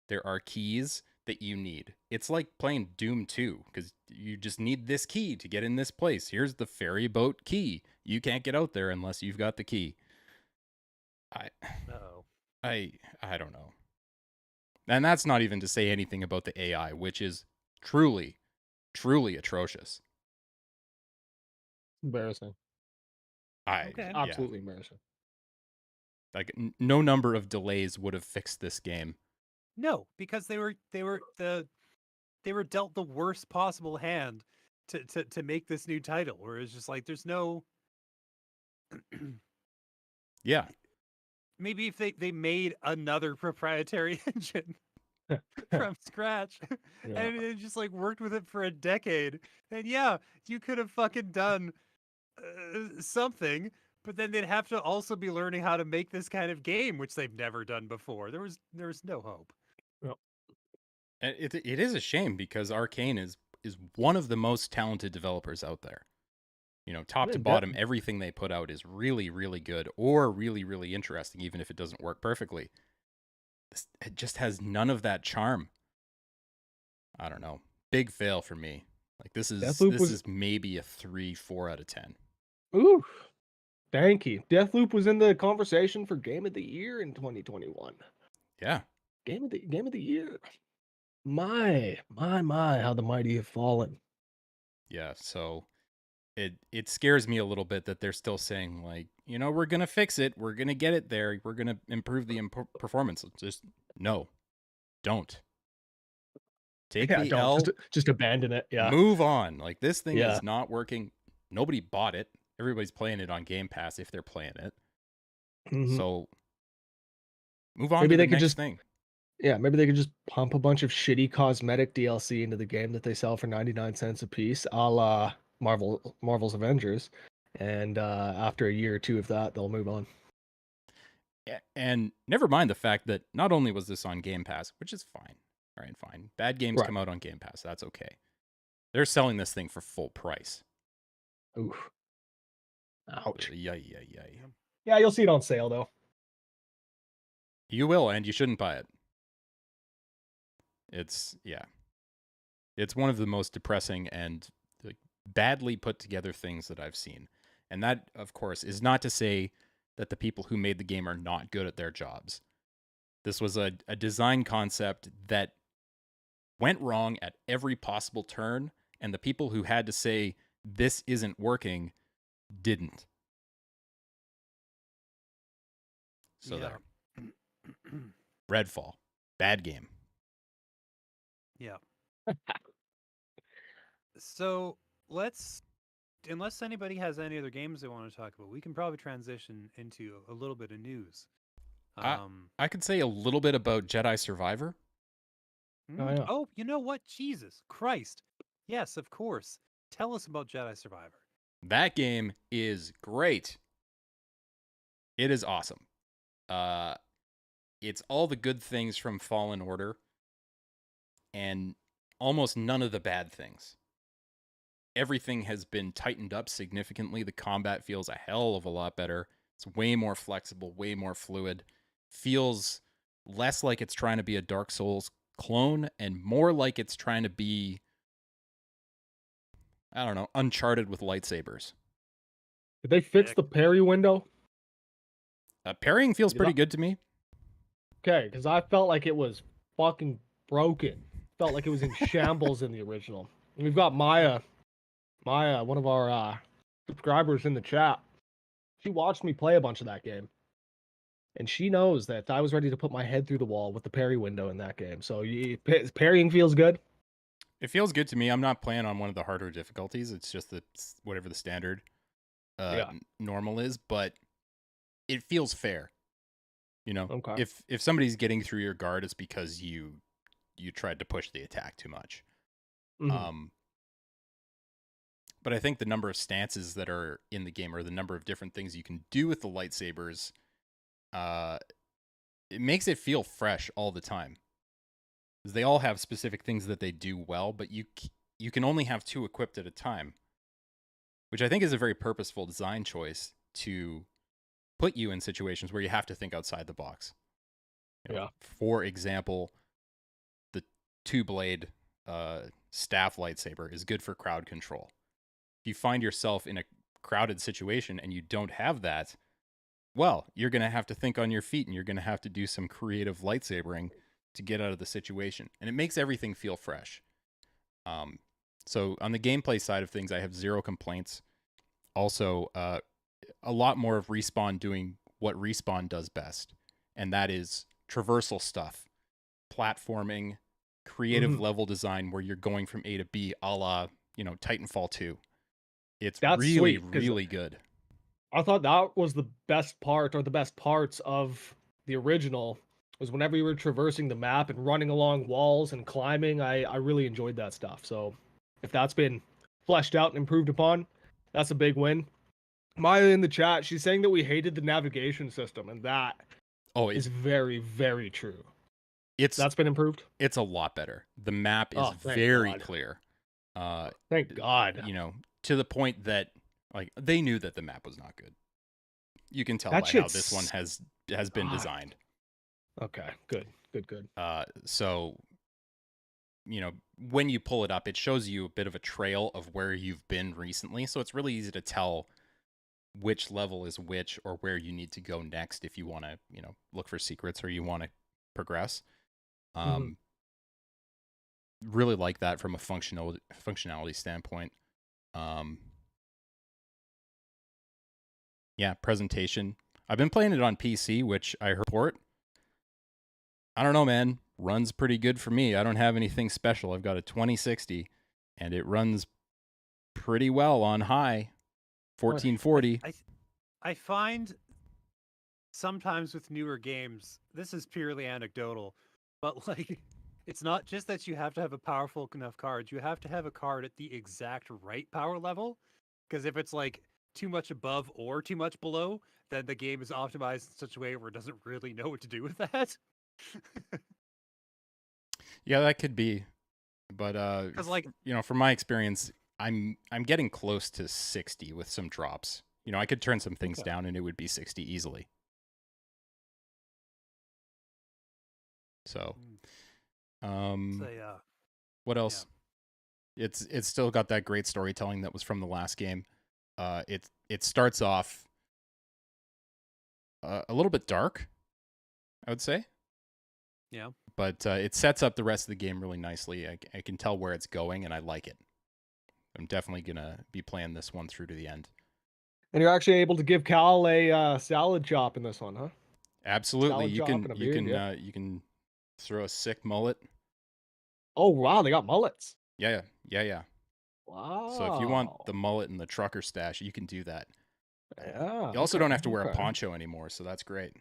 There are keys that you need. It's like playing Doom 2, because you just need this key to get in this place. Here's the ferry boat key. You can't get out there unless you've got the key. I Oh. I don't know. And that's not even to say anything about the AI, which is truly, truly atrocious. Embarrassing. Okay. Yeah. Absolutely embarrassing. Like no number of delays would have fixed this game. No, because they were dealt the worst possible hand to make this new title, where it's just like there's no Yeah. maybe if they made another proprietary engine from scratch Yeah. and it just like worked with it for a decade, then yeah, you could have fucking done something, but then they'd have to also be learning how to make this kind of game, which they've never done before. There was no hope. Yep. And it is a shame because Arcane is one of the most talented developers out there. Top Yeah, to bottom, everything they put out is really, really good or really, really interesting, even if it doesn't work perfectly. It just has none of that charm. I don't know. Big fail for me. Like Deathloop this was is maybe a 3, 4 out of 10. ooh, thank you. Deathloop was in the conversation for Game of the Year in 2021. Yeah. Game of the Year. My, how the mighty have fallen. Yeah. So it scares me a little bit that they're still saying like, we're gonna fix it, we're gonna get it there, we're gonna improve the performance. Just no, don't take Yeah, the don't L, just abandon it. Yeah, move on. Like this thing yeah. is not working. Nobody bought it. Everybody's playing it on Game Pass if they're playing it. Mhm. So move on to Maybe the they could next just thing. maybe they could just pump a bunch of shitty cosmetic DLC into the game that they sell for 99 cents a piece, a la Marvel's Avengers, and after a year or two of that, they'll move on. And never mind the fact that not only was this on Game Pass, which is fine. All right, fine. Bad games Right. come out on Game Pass. That's okay. They're selling this thing for full price. Oof. Ouch. Yay. Yeah, you'll see it on sale though. You will, and you shouldn't buy it. It's one of the most depressing and like, badly put together things that I've seen. And that, of course, is not to say that the people who made the game are not good at their jobs. This was a design concept that went wrong at every possible turn, and the people who had to say this isn't working didn't. So Yeah. there. Redfall. Bad game. Yeah. So let's, unless anybody has any other games they want to talk about, we can probably transition into a little bit of news. I could say a little bit about Jedi Survivor. Oh yeah. Oh, you know what? Jesus Christ. Yes, of course. Tell us about Jedi Survivor. That game is great. It is awesome. It's all the good things from Fallen Order and almost none of the bad things. Everything has been tightened up significantly. The combat feels a hell of a lot better. It's way more flexible, way more fluid. Feels less like it's trying to be a Dark Souls clone and more like it's trying to be, I don't know, Uncharted with lightsabers. Did they fix the parry window? Parrying feels pretty good to me. Okay, because I felt like it was fucking broken. Felt like it was in shambles in the original. And we've got Maya, one of our subscribers in the chat. She watched me play a bunch of that game, and she knows that I was ready to put my head through the wall with the parry window in that game. So parrying feels good. It feels good to me. I'm not playing on one of the harder difficulties. It's just whatever the standard normal is, but it feels fair. Okay. If somebody's getting through your guard, it's because you tried to push the attack too much. Mm-hmm. But I think the number of stances that are in the game, or the number of different things you can do with the lightsabers, it makes it feel fresh all the time. Because they all have specific things that they do well, but you can only have 2 equipped at a time, which I think is a very purposeful design choice to put you in situations where you have to think outside the box. Yeah. For example, the 2-blade staff lightsaber is good for crowd control. If you find yourself in a crowded situation and you don't have that, well, you're going to have to think on your feet and you're going to have to do some creative lightsabering to get out of the situation. And it makes everything feel fresh. So on the gameplay side of things, I have 0 complaints. Also, a lot more of Respawn doing what Respawn does best, and that is traversal stuff, platforming, creative level design where you're going from A to B, a la, Titanfall 2. That's really, sweet, really good. I thought that was the best part, or the best parts of the original, was whenever you were traversing the map and running along walls and climbing. I really enjoyed that stuff. So if that's been fleshed out and improved upon, that's a big win. Maya in the chat, she's saying that we hated the navigation system, and that is very, very true. That's been improved. It's a lot better. The map is very clear. Thank God. To the point that like they knew that the map was not good. You can tell by how this one has been designed. Okay, good. So when you pull it up, it shows you a bit of a trail of where you've been recently. So it's really easy to tell which level is which or where you need to go next if you want to, look for secrets or you want to progress. Really like that from a functionality standpoint. Yeah, presentation. I've been playing it on PC, which I heard port. I don't know, man. Runs pretty good for me. I don't have anything special. I've got a 2060, and it runs pretty well on high, Nice. 1440. I find sometimes with newer games, this is purely anecdotal, but like it's not just that you have to have a powerful enough card, you have to have a card at the exact right power level. Because if it's like too much above or too much below, then the game is optimized in such a way where it doesn't really know what to do with that. Yeah, that could be, but Because like from my experience, I'm getting close to 60 with some drops. I could turn some things Okay. down and it would be 60 easily. So, say, what else? It's still got that great storytelling that was from the last game. It starts off a little bit dark, I would say. yeah. But it sets up the rest of the game really nicely. I can tell where it's going, and I like it. I'm definitely gonna be playing this one through to the end. And you're actually able to give Cal a salad chop in this one, huh? Absolutely, Salad you chop can and a you beard, can yeah. you can throw a sick mullet. Oh wow, they got mullets. Yeah. So if you want Wow. the mullet and the trucker stash, you can do that. Yeah. You also Okay, don't have to wear a okay. poncho anymore, so that's great.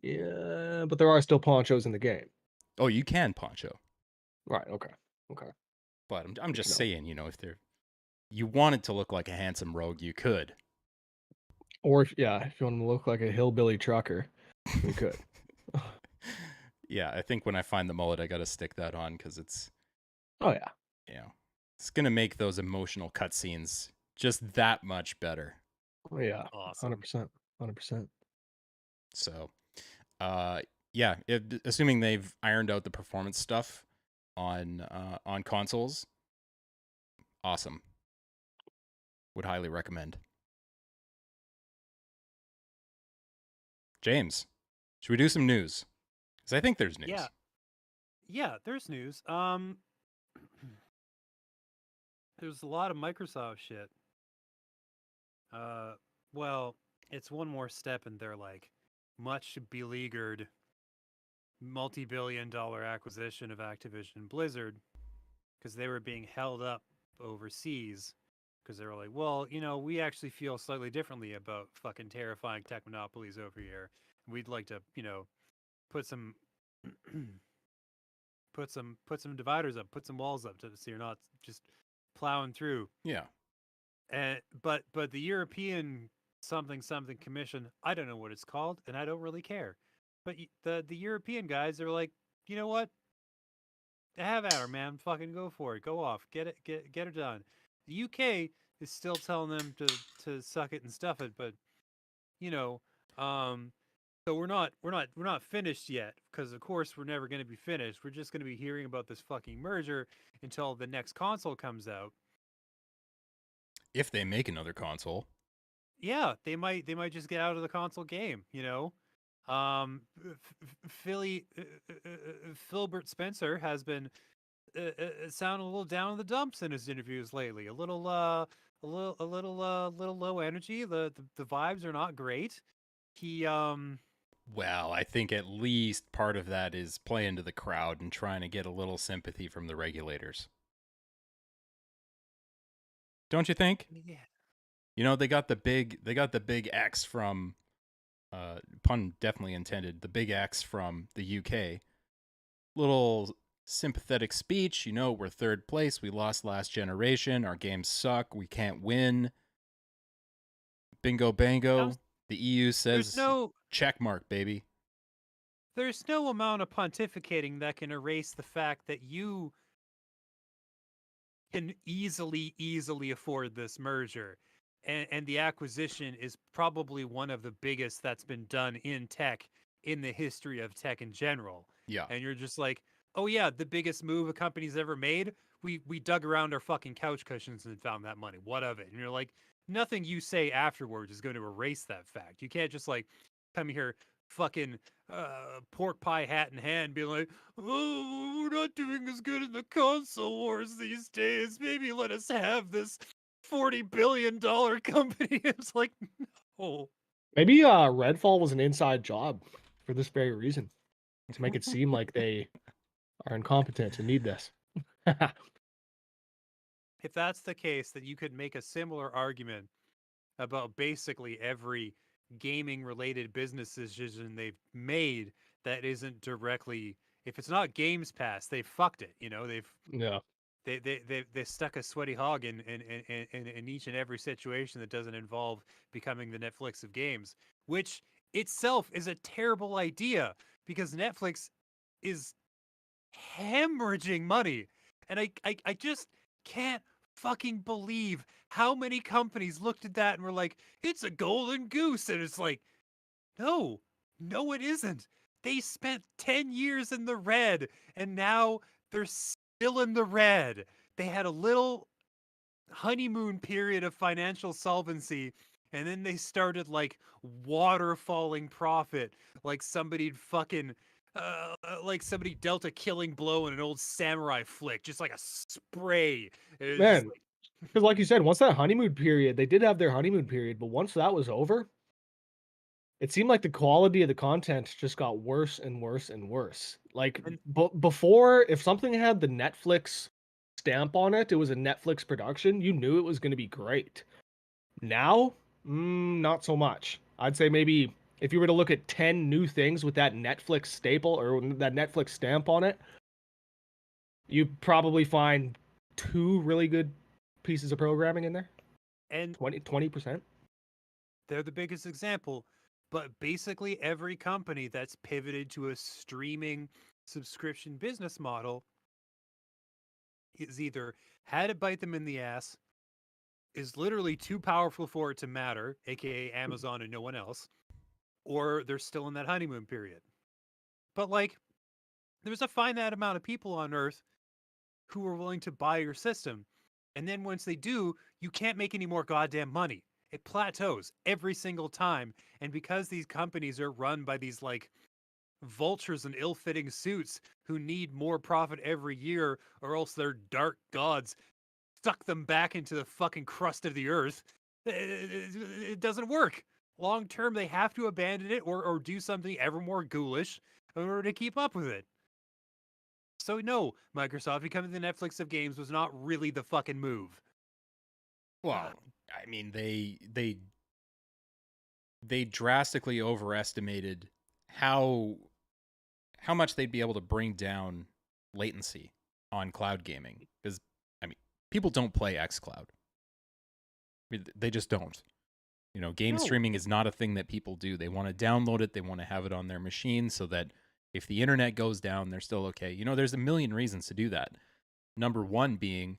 Yeah, but there are still ponchos in the game. Oh, you can poncho, Right. Okay. Okay. but I'm Good to just know. saying, if you want it to look like a handsome rogue, you could. Or if you want him to look like a hillbilly trucker, you could. Yeah, I think when I find the mullet, I got to stick that on because it's Oh yeah. it's gonna make those emotional cutscenes just that much better. Oh yeah. Awesome. 100%. 100%. So, yeah, assuming they've ironed out the performance stuff on consoles, awesome. Would highly recommend. James, should we do some news? Because I think there's news. Yeah. Yeah, there's news. There's a lot of Microsoft shit. Well, it's one more step in their like much beleaguered multi-billion-dollar acquisition of Activision Blizzard because they were being held up overseas because they were like, well, we actually feel slightly differently about fucking terrifying tech monopolies over here. We'd like to, put some put some dividers up, put some walls up so you're not just plowing through. Yeah. But the European something commission, I don't know what it's called, and I don't really care. But the European guys are like, you know what? Have at her, man. Fucking go for it. Go off. Get it done. The UK is still telling them to suck it and stuff it, but you know, um, so we're not finished yet because of course we're never going to be finished. We're just going to be hearing about this fucking merger until the next console comes out. If they make another console. Yeah, they might just get out of the console game, Philbert Spencer has been sounding a little down in the dumps in his interviews lately. A little low energy. The vibes are not great. He Well, I think at least part of that is playing to the crowd and trying to get a little sympathy from the regulators. Don't you think? yeah. They got the big X from pun definitely intended, the big X from the UK. Little sympathetic speech, we're third place, we lost last generation, our games suck, we can't win. Bingo bango. The EU There's says no check mark, baby. there's no amount of pontificating that can erase the fact that you can easily afford this merger. And the acquisition is probably one of the biggest that's been done in tech in the history of tech in general. Yeah. And you're just like, oh yeah, the biggest move a company's ever made. We dug around our fucking couch cushions and found that money. What of it? And you're like, nothing you say afterwards is going to erase that fact. You can't just like come here fucking pork pie hat in hand, be like, "Oh, we're not doing as good in the console wars these days. Maybe let us have this $40 billion company. It's like, no. Maybe Redfall was an inside job for this very reason, to make it seem like they are incompetent and need this. If that's the case, then you could make a similar argument about basically every gaming related business decision they've made that isn't directly, if it's not Games Pass, they fucked it. You know, Yeah. they stuck a sweaty hog in each and every situation that doesn't involve becoming the Netflix of games, which itself is a terrible idea because Netflix is hemorrhaging money. And I just can't fucking believe how many companies looked at that and were like, it's a golden goose. And it's like, no, no, it isn't. They spent 10 years in the red and now they're still in the red. They had a little honeymoon period of financial solvency and then they started like waterfalling profit like somebody'd fucking like somebody dealt a killing blow in an old samurai flick, just like a spray. It was just Man, like, because like you said, once that honeymoon period, they did have their honeymoon period, but once that was over, it seemed like the quality of the content just got worse and worse and worse. Like and before, if something had the Netflix stamp on it, it was a Netflix production, you knew it was going to be great. Now, not so much. I'd say maybe if you were to look at 10 new things with that Netflix staple or that Netflix stamp on it, you'd probably find two really good pieces of programming in there. and 20%. they're the biggest example. But basically, every company that's pivoted to a streaming subscription business model is either had it bite them in the ass, is literally too powerful for it to matter, aka Amazon and no one else, or they're still in that honeymoon period. But like, there's a finite amount of people on Earth who are willing to buy your system. And then once they do, you can't make any more goddamn money. It plateaus every single time. And because these companies are run by these like vultures in ill fitting suits who need more profit every year, or else their dark gods suck them back into the fucking crust of the earth, it doesn't work. Long term, they have to abandon it or do something ever more ghoulish in order to keep up with it. So no, Microsoft becoming the Netflix of games was not really the fucking move. Well, I mean, they drastically overestimated how how much they'd be able to bring down latency on cloud gaming because I mean, people don't play xCloud. I mean, they just don't. You know, game No. streaming is not a thing that people do. They want to download it, they want to have it on their machine so that if the internet goes down, they're still okay. You know, there's a million reasons to do that. Number one being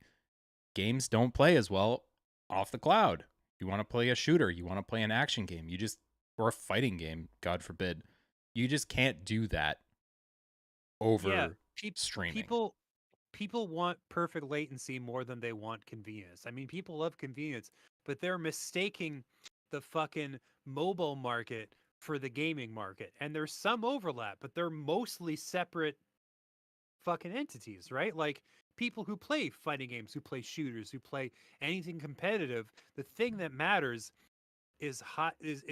games don't play as well off the cloud. You want to play a shooter, you want to play an action game, or a fighting game, God forbid. You just can't do that Yeah, over streaming. people want perfect latency more than they want convenience. I mean, people love convenience, but they're mistaking the fucking mobile market for the gaming market. And there's some overlap, but they're mostly separate fucking entities, right? Like people who play fighting games, who play shooters, who play anything competitive, the thing that matters is hot is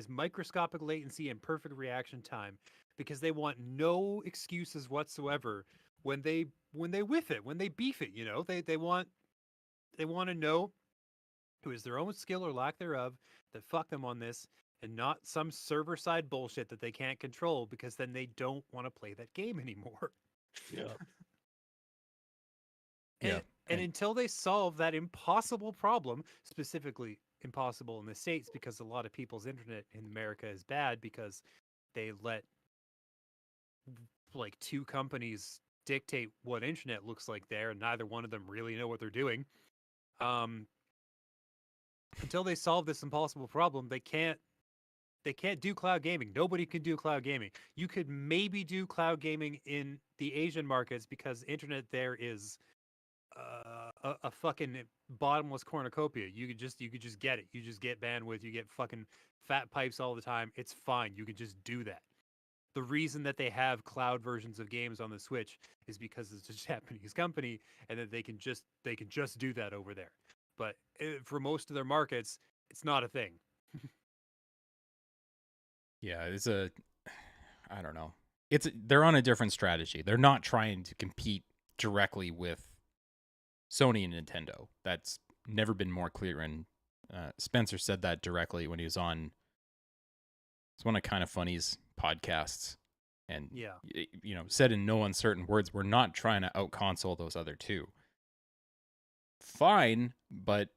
microscopic latency and perfect reaction time because they want no excuses whatsoever when they whiff it, when they beef it, you know. They want to know who is their own skill or lack thereof that fuck them on this and not some server side bullshit that they can't control because then they don't want to play that game anymore. Yeah. Yeah. And until they solve that impossible problem, specifically impossible in the States because a lot of people's internet in America is bad because they let like two companies dictate what internet looks like there and neither one of them really know what they're doing. Um, until they solve this impossible problem, they can't do cloud gaming. Nobody can do cloud gaming. You could maybe do cloud gaming in the Asian markets because internet there is a fucking bottomless cornucopia. You could just get it. You just get bandwidth. You get fucking fat pipes all the time. It's fine. You could just do that. The reason that they have cloud versions of games on the Switch is because it's a Japanese company and that they can just do that over there. but for most of their markets, it's not a thing. Yeah, I don't know. They're on a different strategy. They're not trying to compete directly with Sony and Nintendo. That's never been more clear. And Spencer said that directly when he was on. It's one of Kind of Funny's podcasts, and Yeah. Said in no uncertain words, we're not trying to out console those other two. Fine, but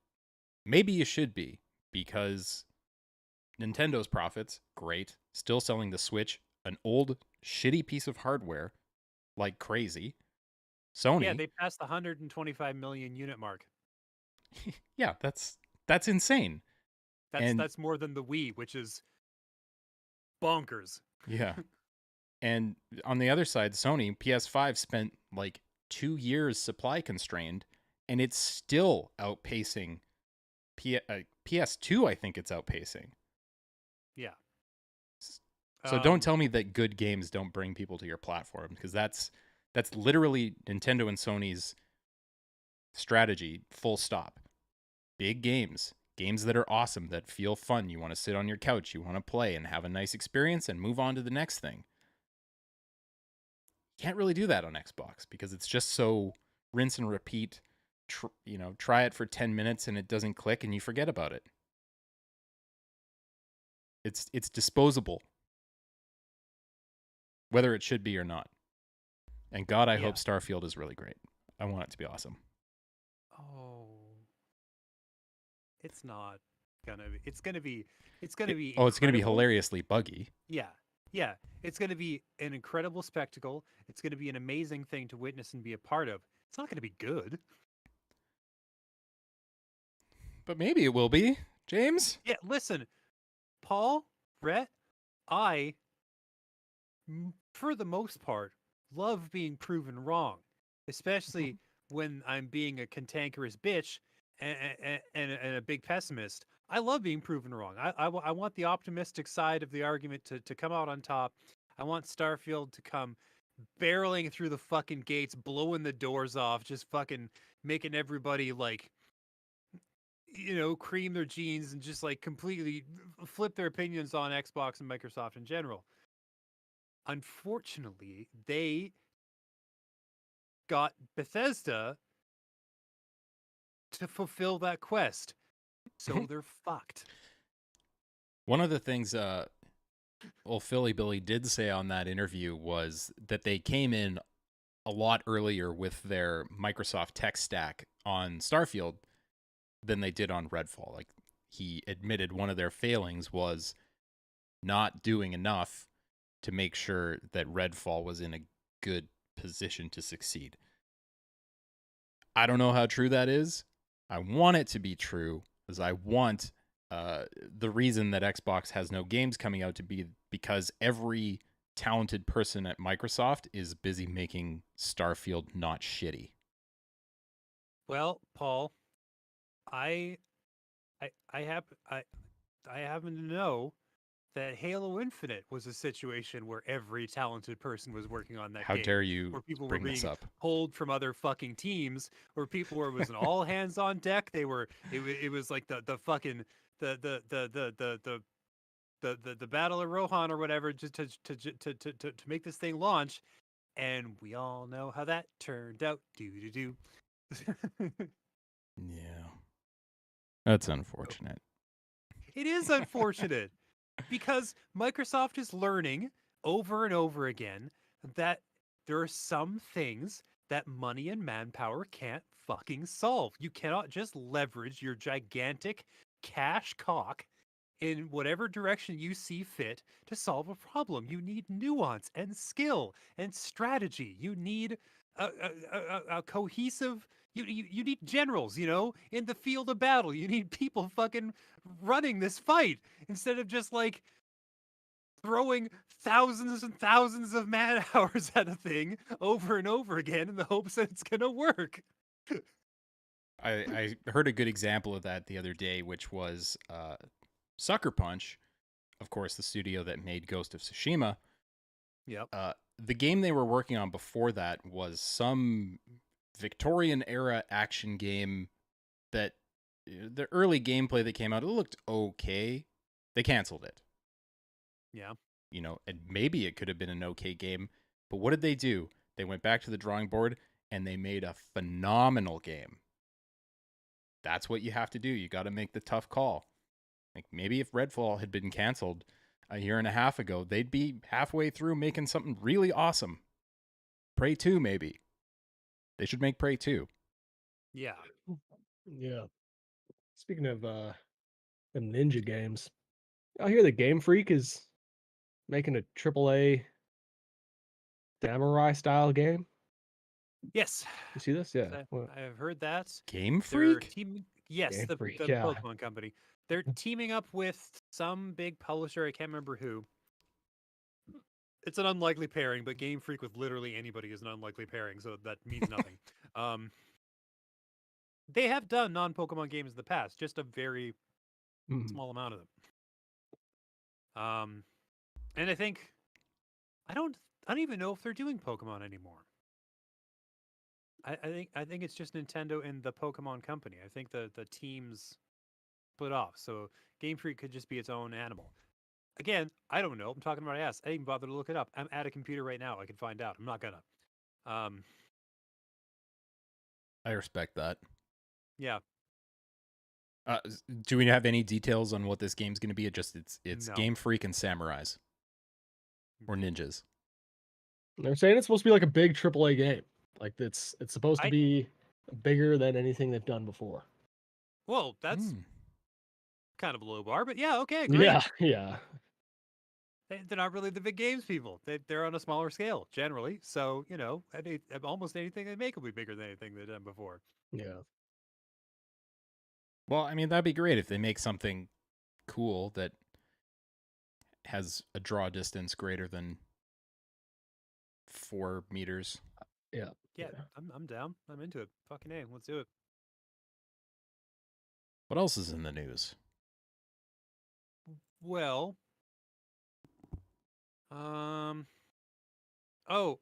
maybe you should be, because Nintendo's profits, great, still selling the Switch, an old shitty piece of hardware, like crazy. Sony, Yeah, they passed the 125 million unit mark. yeah, that's insane. That's more than the Wii, which is bonkers. Yeah. And on the other side, Sony PS5 spent like 2 years supply constrained, and it's still outpacing PS2. I think it's outpacing. Yeah. So don't tell me that good games don't bring people to your platform, because that's literally Nintendo and Sony's strategy, full stop. Big games that are awesome, that feel fun. You want to sit on your couch, you want to play and have a nice experience and move on to the next thing. Can't really do that on Xbox because it's just so rinse and repeat. Try it for 10 minutes and it doesn't click and you forget about it. It's disposable, whether it should be or not. And God, I hope Starfield is really great. I want it to be awesome. Oh, it's not gonna be. It's gonna be. It's gonna be. Oh, it's gonna be incredible. hilariously buggy. Yeah. It's gonna be an incredible spectacle. It's gonna be an amazing thing to witness and be a part of. It's not gonna be good. But maybe it will be, James. Yeah, listen, Paul, Rhett, I, for the most part, love being proven wrong, especially when I'm being a cantankerous bitch and a big pessimist. I love being proven wrong. I want the optimistic side of the argument to come out on top. I want Starfield to come barreling through the fucking gates, blowing the doors off, just fucking making everybody like, cream their jeans and just like completely flip their opinions on Xbox and Microsoft in general. Unfortunately, they got Bethesda to fulfill that quest. So they're fucked. One of the things Philly Billy did say on that interview was that they came in a lot earlier with their Microsoft tech stack on Starfield than they did on Redfall. Like, he admitted one of their failings was not doing enough to make sure that Redfall was in a good position to succeed. I don't know how true that is. I want it to be true, because I want the reason that Xbox has no games coming out to be because every talented person at Microsoft is busy making Starfield not shitty. Well, Paul, I happen to know that Halo Infinite was a situation where every talented person was working on that How game. dare you where people bring were this being up? pulled from other fucking teams, where it was an all hands on deck. It was like the fucking the Battle of Rohan or whatever, just to make this thing launch, and we all know how that turned out. Do. Yeah. That's unfortunate. It is unfortunate because Microsoft is learning over and over again that there are some things that money and manpower can't fucking solve. You cannot just leverage your gigantic cash cock in whatever direction you see fit to solve a problem. You need nuance and skill and strategy. You need a cohesive. You need generals, in the field of battle. You need people fucking running this fight instead of just like throwing thousands and thousands of man hours at a thing over and over again in the hopes that it's gonna work. I heard a good example of that the other day, which was Sucker Punch, of course, the studio that made Ghost of Tsushima. Yep. The game they were working on before that was some Victorian era action game that the early gameplay that came out, it looked okay. They canceled it. Yeah. And maybe it could have been an okay game, but what did they do? They went back to the drawing board and they made a phenomenal game. That's what you have to do. You got to make the tough call. Like maybe if Redfall had been canceled a year and a half ago, they'd be halfway through making something really awesome. Prey 2, maybe. They should make Prey 2. Yeah. Yeah. Speaking of them ninja games, I hear that Game Freak is making a AAA samurai style game. Yes. You see this? Yeah. What? I have heard that. Game They're Freak? teaming. Yes, Game the Freak. the Yeah. Pokemon company. They're teaming up with some big publisher. I can't remember who. It's an unlikely pairing, but Game Freak with literally anybody is an unlikely pairing, so that means nothing. um, they have done non-Pokemon games in the past, just a very Mhm. small amount of them. And I think I don't even know if they're doing Pokemon anymore. I think it's just Nintendo and the Pokemon company. I think the teams split off, so Game Freak could just be its own animal. Again, I don't know. I'm talking about my ass. I didn't even bother to look it up. I'm at a computer right now. I can find out. I'm not gonna. Um, I respect that. yeah, Do we have any details on what this game's going to be? It's no. Game Freak and samurais or ninjas. They're saying it's supposed to be like a big AAA game. Like it's supposed to I be bigger than anything they've done before. well, that's Hmm. kind of a low bar, but yeah, okay, great. Yeah, yeah. They're not really the big games people. They're on a smaller scale generally. So almost anything they make will be bigger than anything they've done before. Yeah. Well, I mean, that'd be great if they make something cool that has a draw distance greater than 4 meters. Yeah. Yeah, I'm down. I'm into it. Fucking A, let's do it. What else is in the news? Well, oh,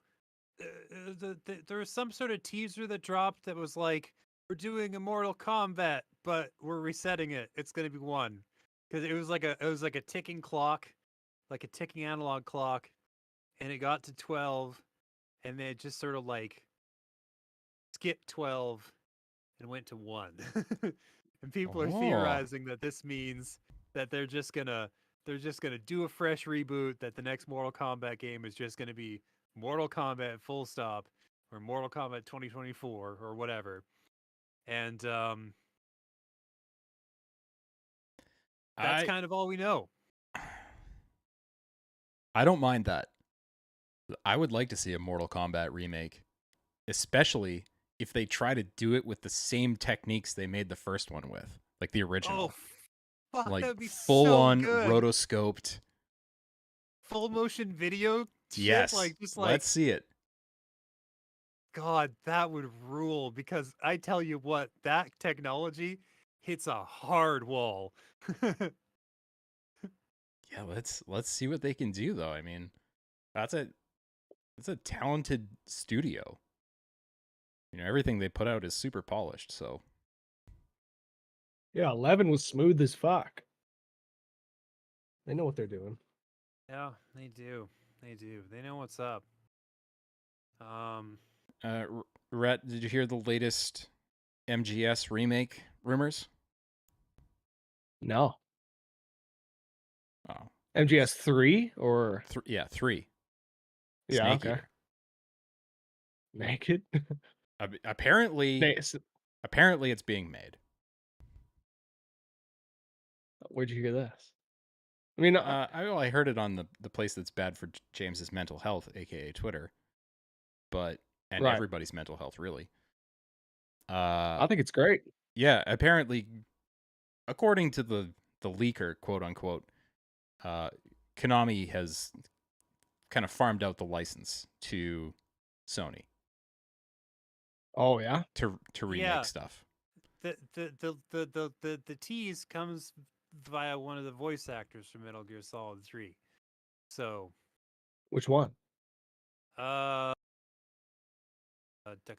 there was some sort of teaser that dropped that was like, we're doing Immortal Kombat, but we're resetting it. It's gonna be one, because it was like a ticking clock, like a ticking analog clock, and it got to 12, and then it just sort of like skipped 12 and went to 1. And people are Oh, theorizing that this means that they're just gonna do a fresh reboot, that the next Mortal Kombat game is just gonna be Mortal Kombat full stop, or Mortal Kombat 2024 or whatever. And that's I kind of all we know. I don't mind that. I would like to see a Mortal Kombat remake, especially if they try to do it with the same techniques they made the first one with, like the Oh original, fuck, like that would be full so on good. rotoscoped. Full motion video shit, Yes, like just let's like see it. God, that would rule, because I tell you what, that technology hits a hard wall. Yeah, let's see what they can do though. I mean, that's a that's a talented studio. Everything they put out is super polished, so Yeah, 11 was smooth as fuck. They know what they're doing. Yeah, they do. They do. They know what's up. Um, Rhett, did you hear the latest MGS remake rumors? No. Oh, MGS 3 or yeah, 3. yeah, Snake okay. Eater. Naked. Apparently, Nice. apparently it's being made. Where'd you hear this? I mean, I heard it on the place that's bad for James's mental health, aka Twitter, and right. everybody's mental health really. Uh, I think it's great. yeah, apparently, according to the leaker, quote unquote, uh, Konami has kind of farmed out the license to Sony Oh yeah. to remake yeah, stuff. the tease comes via one of the voice actors from Metal Gear Solid 3. So, Which one? ducka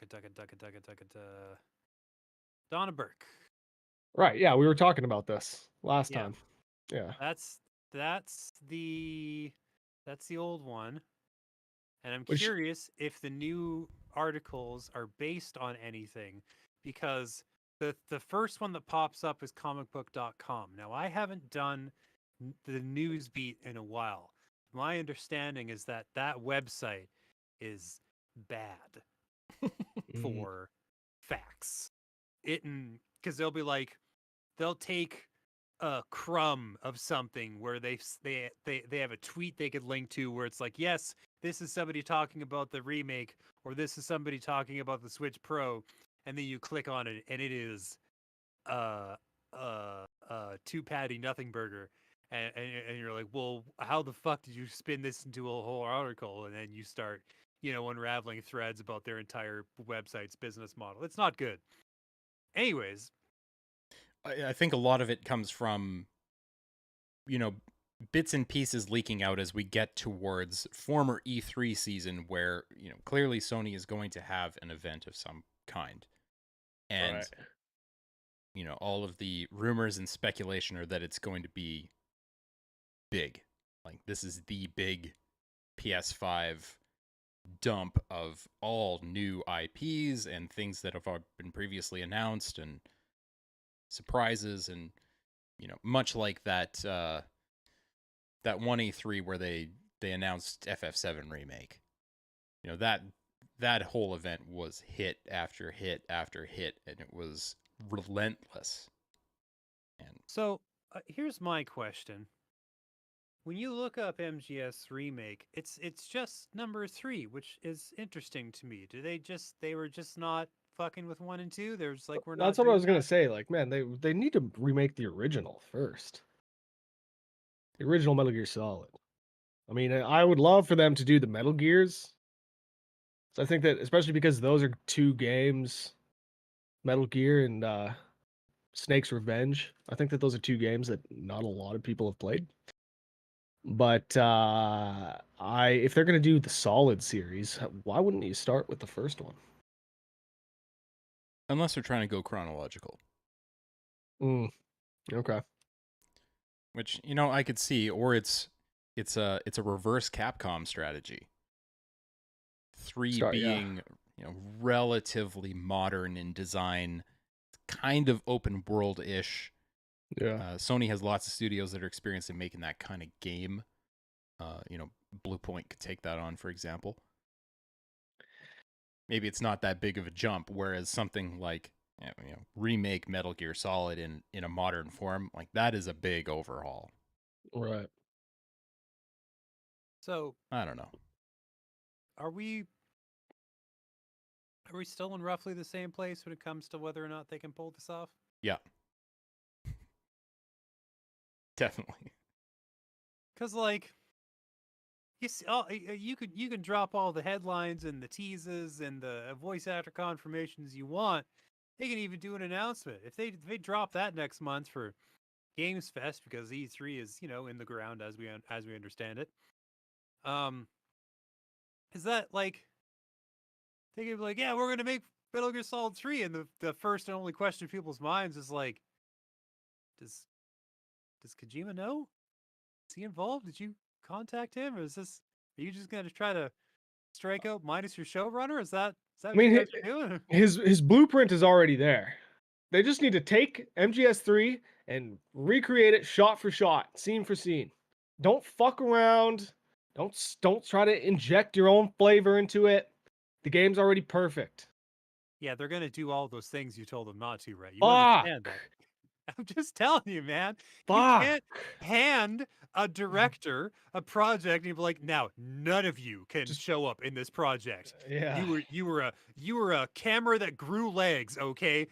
ducka ducka ducka ducka duh. Donna Burke. Right, yeah, we were talking about this last Yeah, time. Yeah. that's that's the that's the old one. And I'm Which curious if the new articles are based on anything, because the first one that pops up is comicbook.com. Now I haven't done the news beat in a while. My understanding is that that website is bad mm, for facts. It because they'll take a crumb of something where they have a tweet they could link to where it's like, yes, this is somebody talking about the remake, or this is somebody talking about the Switch Pro, and then you click on it and it is uh two patty nothing burger. And you're like, well, how the fuck did you spin this into a whole article? And then you start, unraveling threads about their entire website's business model. It's not good. Anyways, I think a lot of it comes from, you know, bits and pieces leaking out as we get towards former E3 season where, clearly Sony is going to have an event of some kind. right. And, all of the rumors and speculation are that it's going to be big. Like, this is the big PS5 dump of all new IPs and things that have been previously announced and surprises, and much like that one E3 where they announced FF7 remake. That whole event was hit after hit after hit, and it was relentless. And so here's my question. When you look up MGS remake, it's just number 3, which is interesting to me. They were just not fucking with 1 and 2? There's like, we're That's not what I doing was gonna that. say, like, man, they need to remake the original first. The original Metal Gear Solid. I mean, I would love for them to do the Metal Gears. So I think that especially because those are 2 games, Metal Gear and, Snake's Revenge. I think that those are 2 games that not a lot of people have played. But, I if they're gonna do the Solid series, why wouldn't you start with the first one? unless they're trying to go chronological, Mm, okay. which I could see, or it's a reverse Capcom strategy. 3 Start, yeah. being relatively modern in design, kind of open world ish. Yeah. Sony has lots of studios that are experienced in making that kind of game. Blue Point could take that on, for example. Maybe it's not that big of a jump, whereas something like remake Metal Gear Solid in a modern form, like that is a big overhaul. Right. So, I don't know. are we are we still in roughly the same place when it comes to whether or not they can pull this off? Yeah, definitely. Cuz like, you see, you can drop all the headlines and the teases and the voice actor confirmations you want. They can even do an announcement. If they drop that next month for Games Fest, because E3 is, in the ground as we understand it. Um is that like, they could be like, yeah, we're gonna make Metal Gear Solid 3, and the first and only question in people's minds is like, does does Kojima know? Is he involved? Did you contact him? Or are you just gonna try to strike out minus your showrunner? Is that I what you mean, guys are doing? his blueprint is already there. They just need to take MGS3 and recreate it shot for shot, scene for scene. Don't fuck around. Don't try to inject your own flavor into it. The game's already perfect. Yeah, they're gonna do all those things you told them not to, right? You understand Fuck. that. I'm just telling you, man. You Fuck. can't hand a director a project and you'd be like, now none of you can Just show up in this project. yeah. You were a camera that grew legs, okay?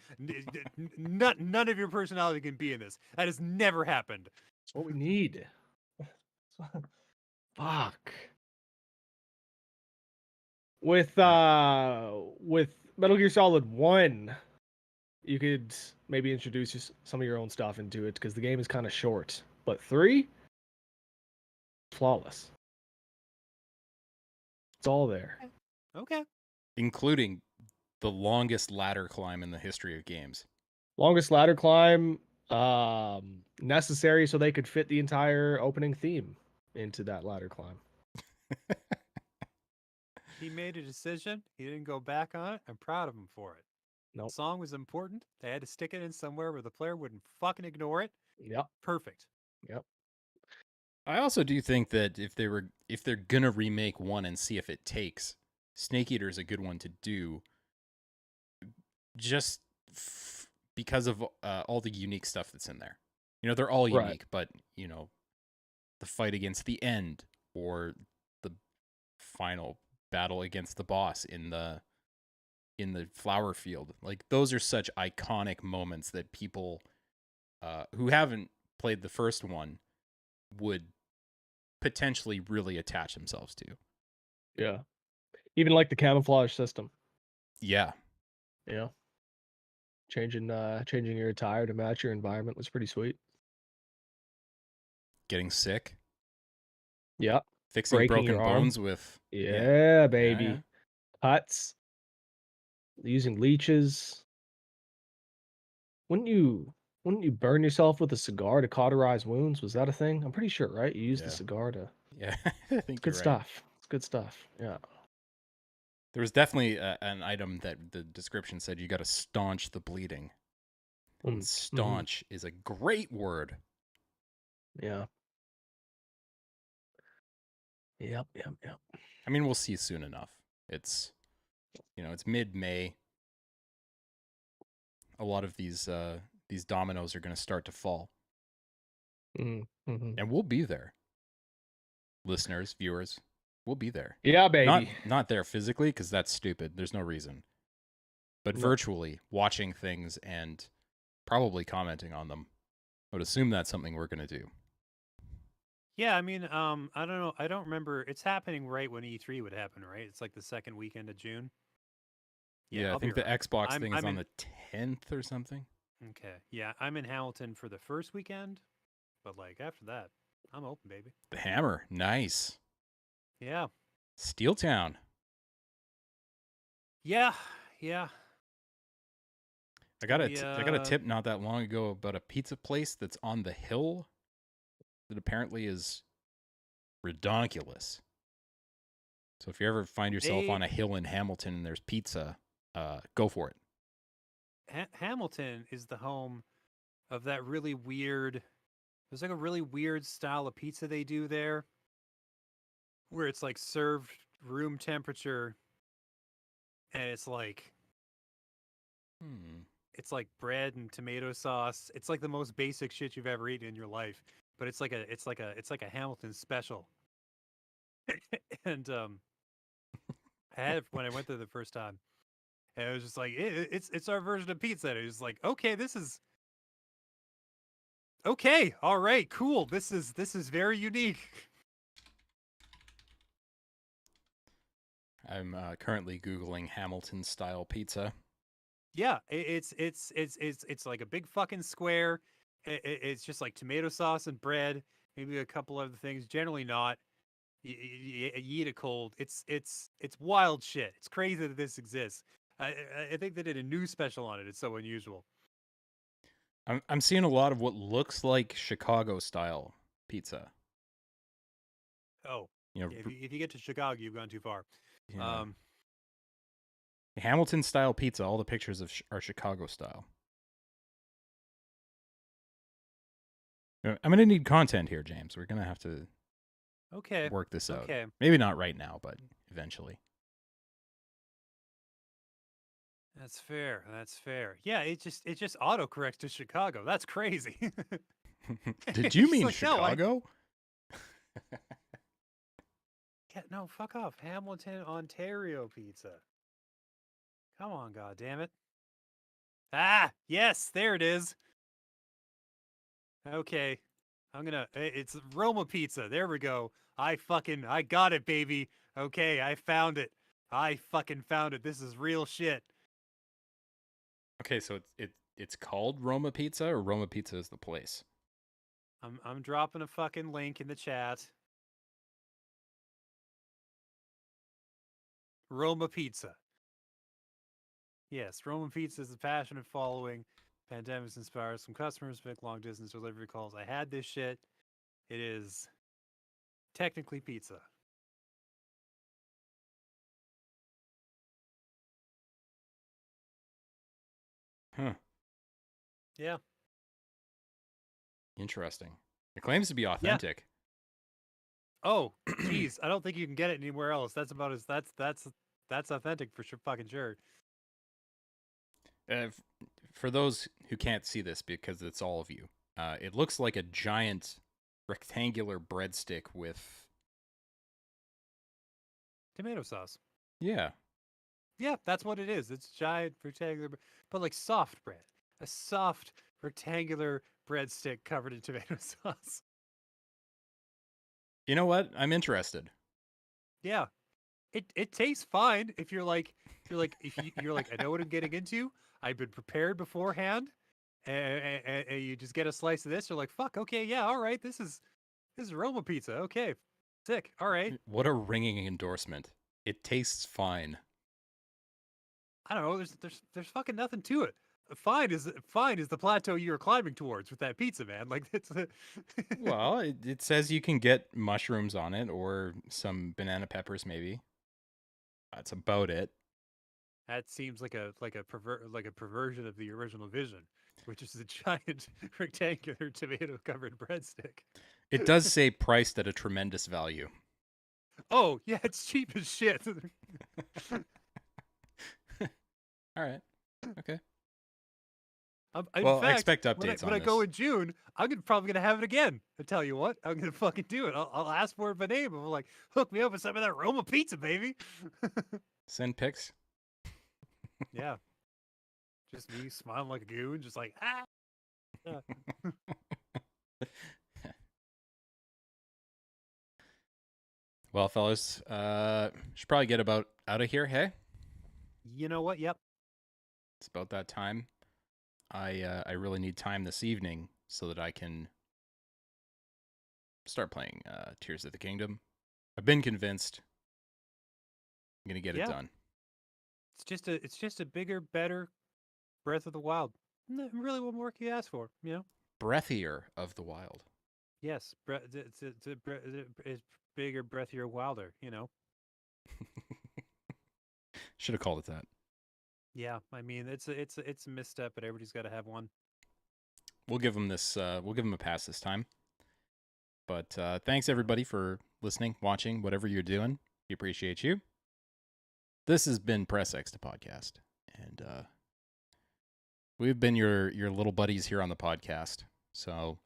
None of your personality can be in this. That has never happened. It's what we need. Fuck. Right. With Metal Gear Solid 1, you could maybe introduce some of your own stuff into it because the game is kind of short. But 3, flawless. It's all there. Okay. Including the longest ladder climb in the history of games. Longest ladder climb, necessary so they could fit the entire opening theme into that ladder climb. He made a decision. He didn't go back on it. I'm proud of him for it. The Nope. song was important. They had to stick it in somewhere where the player wouldn't fucking ignore it. Yep. Perfect. Yep. I also do think that if they're gonna remake one and see if it takes, Snake Eater is a good one to do. Just because of all the unique stuff that's in there. They're all Right. unique, but the fight against the end or the final battle against the boss in the flower field, like those are such iconic moments that people who haven't played the first one would potentially really attach themselves to. Yeah. Even like the camouflage system. Yeah. Yeah. Changing your attire to match your environment was pretty sweet. Getting sick, Yeah. fixing Breaking broken your arm. bones with Yeah, yeah, baby. Cuts. Using leeches. Wouldn't you burn yourself with a cigar to cauterize wounds? Was that a thing? I'm pretty sure, right? You used the Yeah. cigar to. Yeah. I think It's good you're right. stuff. It's good stuff. Yeah. There was definitely an item that the description said you got to staunch the bleeding. And Mm-hmm. staunch is a great word. Yeah. Yep. I mean, we'll see soon enough. It's it's mid-May. A lot of these dominoes are going to start to fall, Mm-hmm. and we'll be there. Listeners, viewers, we'll be there. Yeah, baby. Not there physically because that's stupid. There's no reason. But No. virtually watching things and probably commenting on them. I would assume that's something we're going to do. Yeah, I mean, I don't know. I don't remember. It's happening right when E3 would happen, right? It's like the second weekend of June. Yeah, I I'll think be the around. Xbox thing is I'm on in. the 10th or something. Okay, yeah, I'm in Hamilton for the first weekend, but like after that, I'm open, baby. The Hammer, nice. Yeah, Steel Town. yeah. I got a tip not that long ago about a pizza place that's on the hill that apparently is redonkulous. So if you ever find yourself on a hill in Hamilton and there's pizza, go for it. Hamilton is the home of that really weird. There's like a really weird style of pizza they do there, where it's like served room temperature, and it's like bread and tomato sauce. It's like the most basic shit you've ever eaten in your life, but it's like a Hamilton special. And I had it when I went there the first time, and it was just like it's our version of pizza. And it was like, okay, this is okay, all right, cool. This is very unique. I'm currently Googling Hamilton style pizza. Yeah, it's like a big fucking square. It's just like tomato sauce and bread, maybe a couple other things. Generally not. You eat it cold. It's wild shit. It's crazy that this exists. I think they did a new special on it. It's so unusual. I'm seeing a lot of what looks like Chicago style pizza. Oh, yeah, if you get to Chicago, you've gone too far. Yeah. Hamilton style pizza. All the pictures are Chicago style. I'm gonna need content here, James. We're gonna have to work this out. Okay. Maybe not right now, but eventually. That's fair. Yeah, it just autocorrects to Chicago. That's crazy. Did you mean like, Chicago? No, fuck off. Hamilton, Ontario pizza. Come on, goddammit. Ah, yes, there it is. Okay. It's Roma pizza. There we go. I got it, baby. Okay, I found it. I fucking found it. This is real shit. Okay, so it's called Roma Pizza, or Roma Pizza is the place? I'm dropping a fucking link in the chat. Roma Pizza. Yes, Roma Pizza is a passionate following. Pandemics inspire some customers to make long distance delivery calls. I had this shit. It is technically pizza. Huh. Yeah. Interesting. It claims to be authentic. Oh, geez. I don't think you can get it anywhere else. That's about as that's authentic for sure. Fucking sure. For those who can't see this, because it's all of you, it looks like a giant rectangular breadstick with Tomato sauce. Yeah. Yeah, that's what it is. It's giant rectangular, but like soft bread. A soft rectangular breadstick covered in tomato sauce. You know what? I'm interested. Yeah, it tastes fine if you're like you're like I know what I'm getting into. I've been prepared beforehand, and you just get a slice of this. You're like, fuck, okay, yeah, all right. This is Roma pizza. Okay, sick. All right. What a ringing endorsement. It tastes fine. I don't know. There's fucking nothing to it. Fine is the plateau you're climbing towards with that pizza, man. Like it's Well, it says you can get mushrooms on it or some banana peppers, maybe. That's about it. that seems like a perversion of the original vision, which is a giant rectangular tomato covered breadstick. It does say priced at a tremendous value. Oh yeah, it's cheap as shit. All right. Okay. In Well, I fact, expect updates when on I go this. in June, probably gonna have it again. I tell you what, I'm gonna fucking do it. I'll ask for it by name. I'm like, hook me up with some of that Roma pizza, baby. Send pics. Yeah, just me smiling like a goon, just like ah. Yeah. Well, fellas, should probably get about out of here. Hey, You know what? Yep. it's about that time. I really need time this evening so that I can start playing Tears of the Kingdom. I've been convinced. I'm gonna get it done. It's just a bigger, better Breath of the Wild. Really, what more can you ask for? You know? Breathier of the Wild. Yes, it's bigger, breathier, wilder. You know? Should have called it that. Yeah, I mean it's a misstep, but everybody's got to have one. We'll give them this. We'll give them a pass this time. But thanks everybody for listening, watching, whatever you're doing. We appreciate you. This has been Press X, the podcast, and we've been your little buddies here on the podcast. So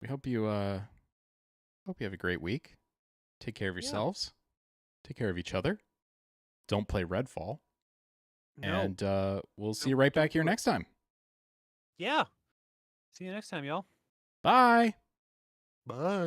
we hope you have a great week. Take care of yourselves. Take care of each other. Don't play Redfall. No. And we'll see you right back here next time. Yeah. See you next time, y'all. Bye. Bye.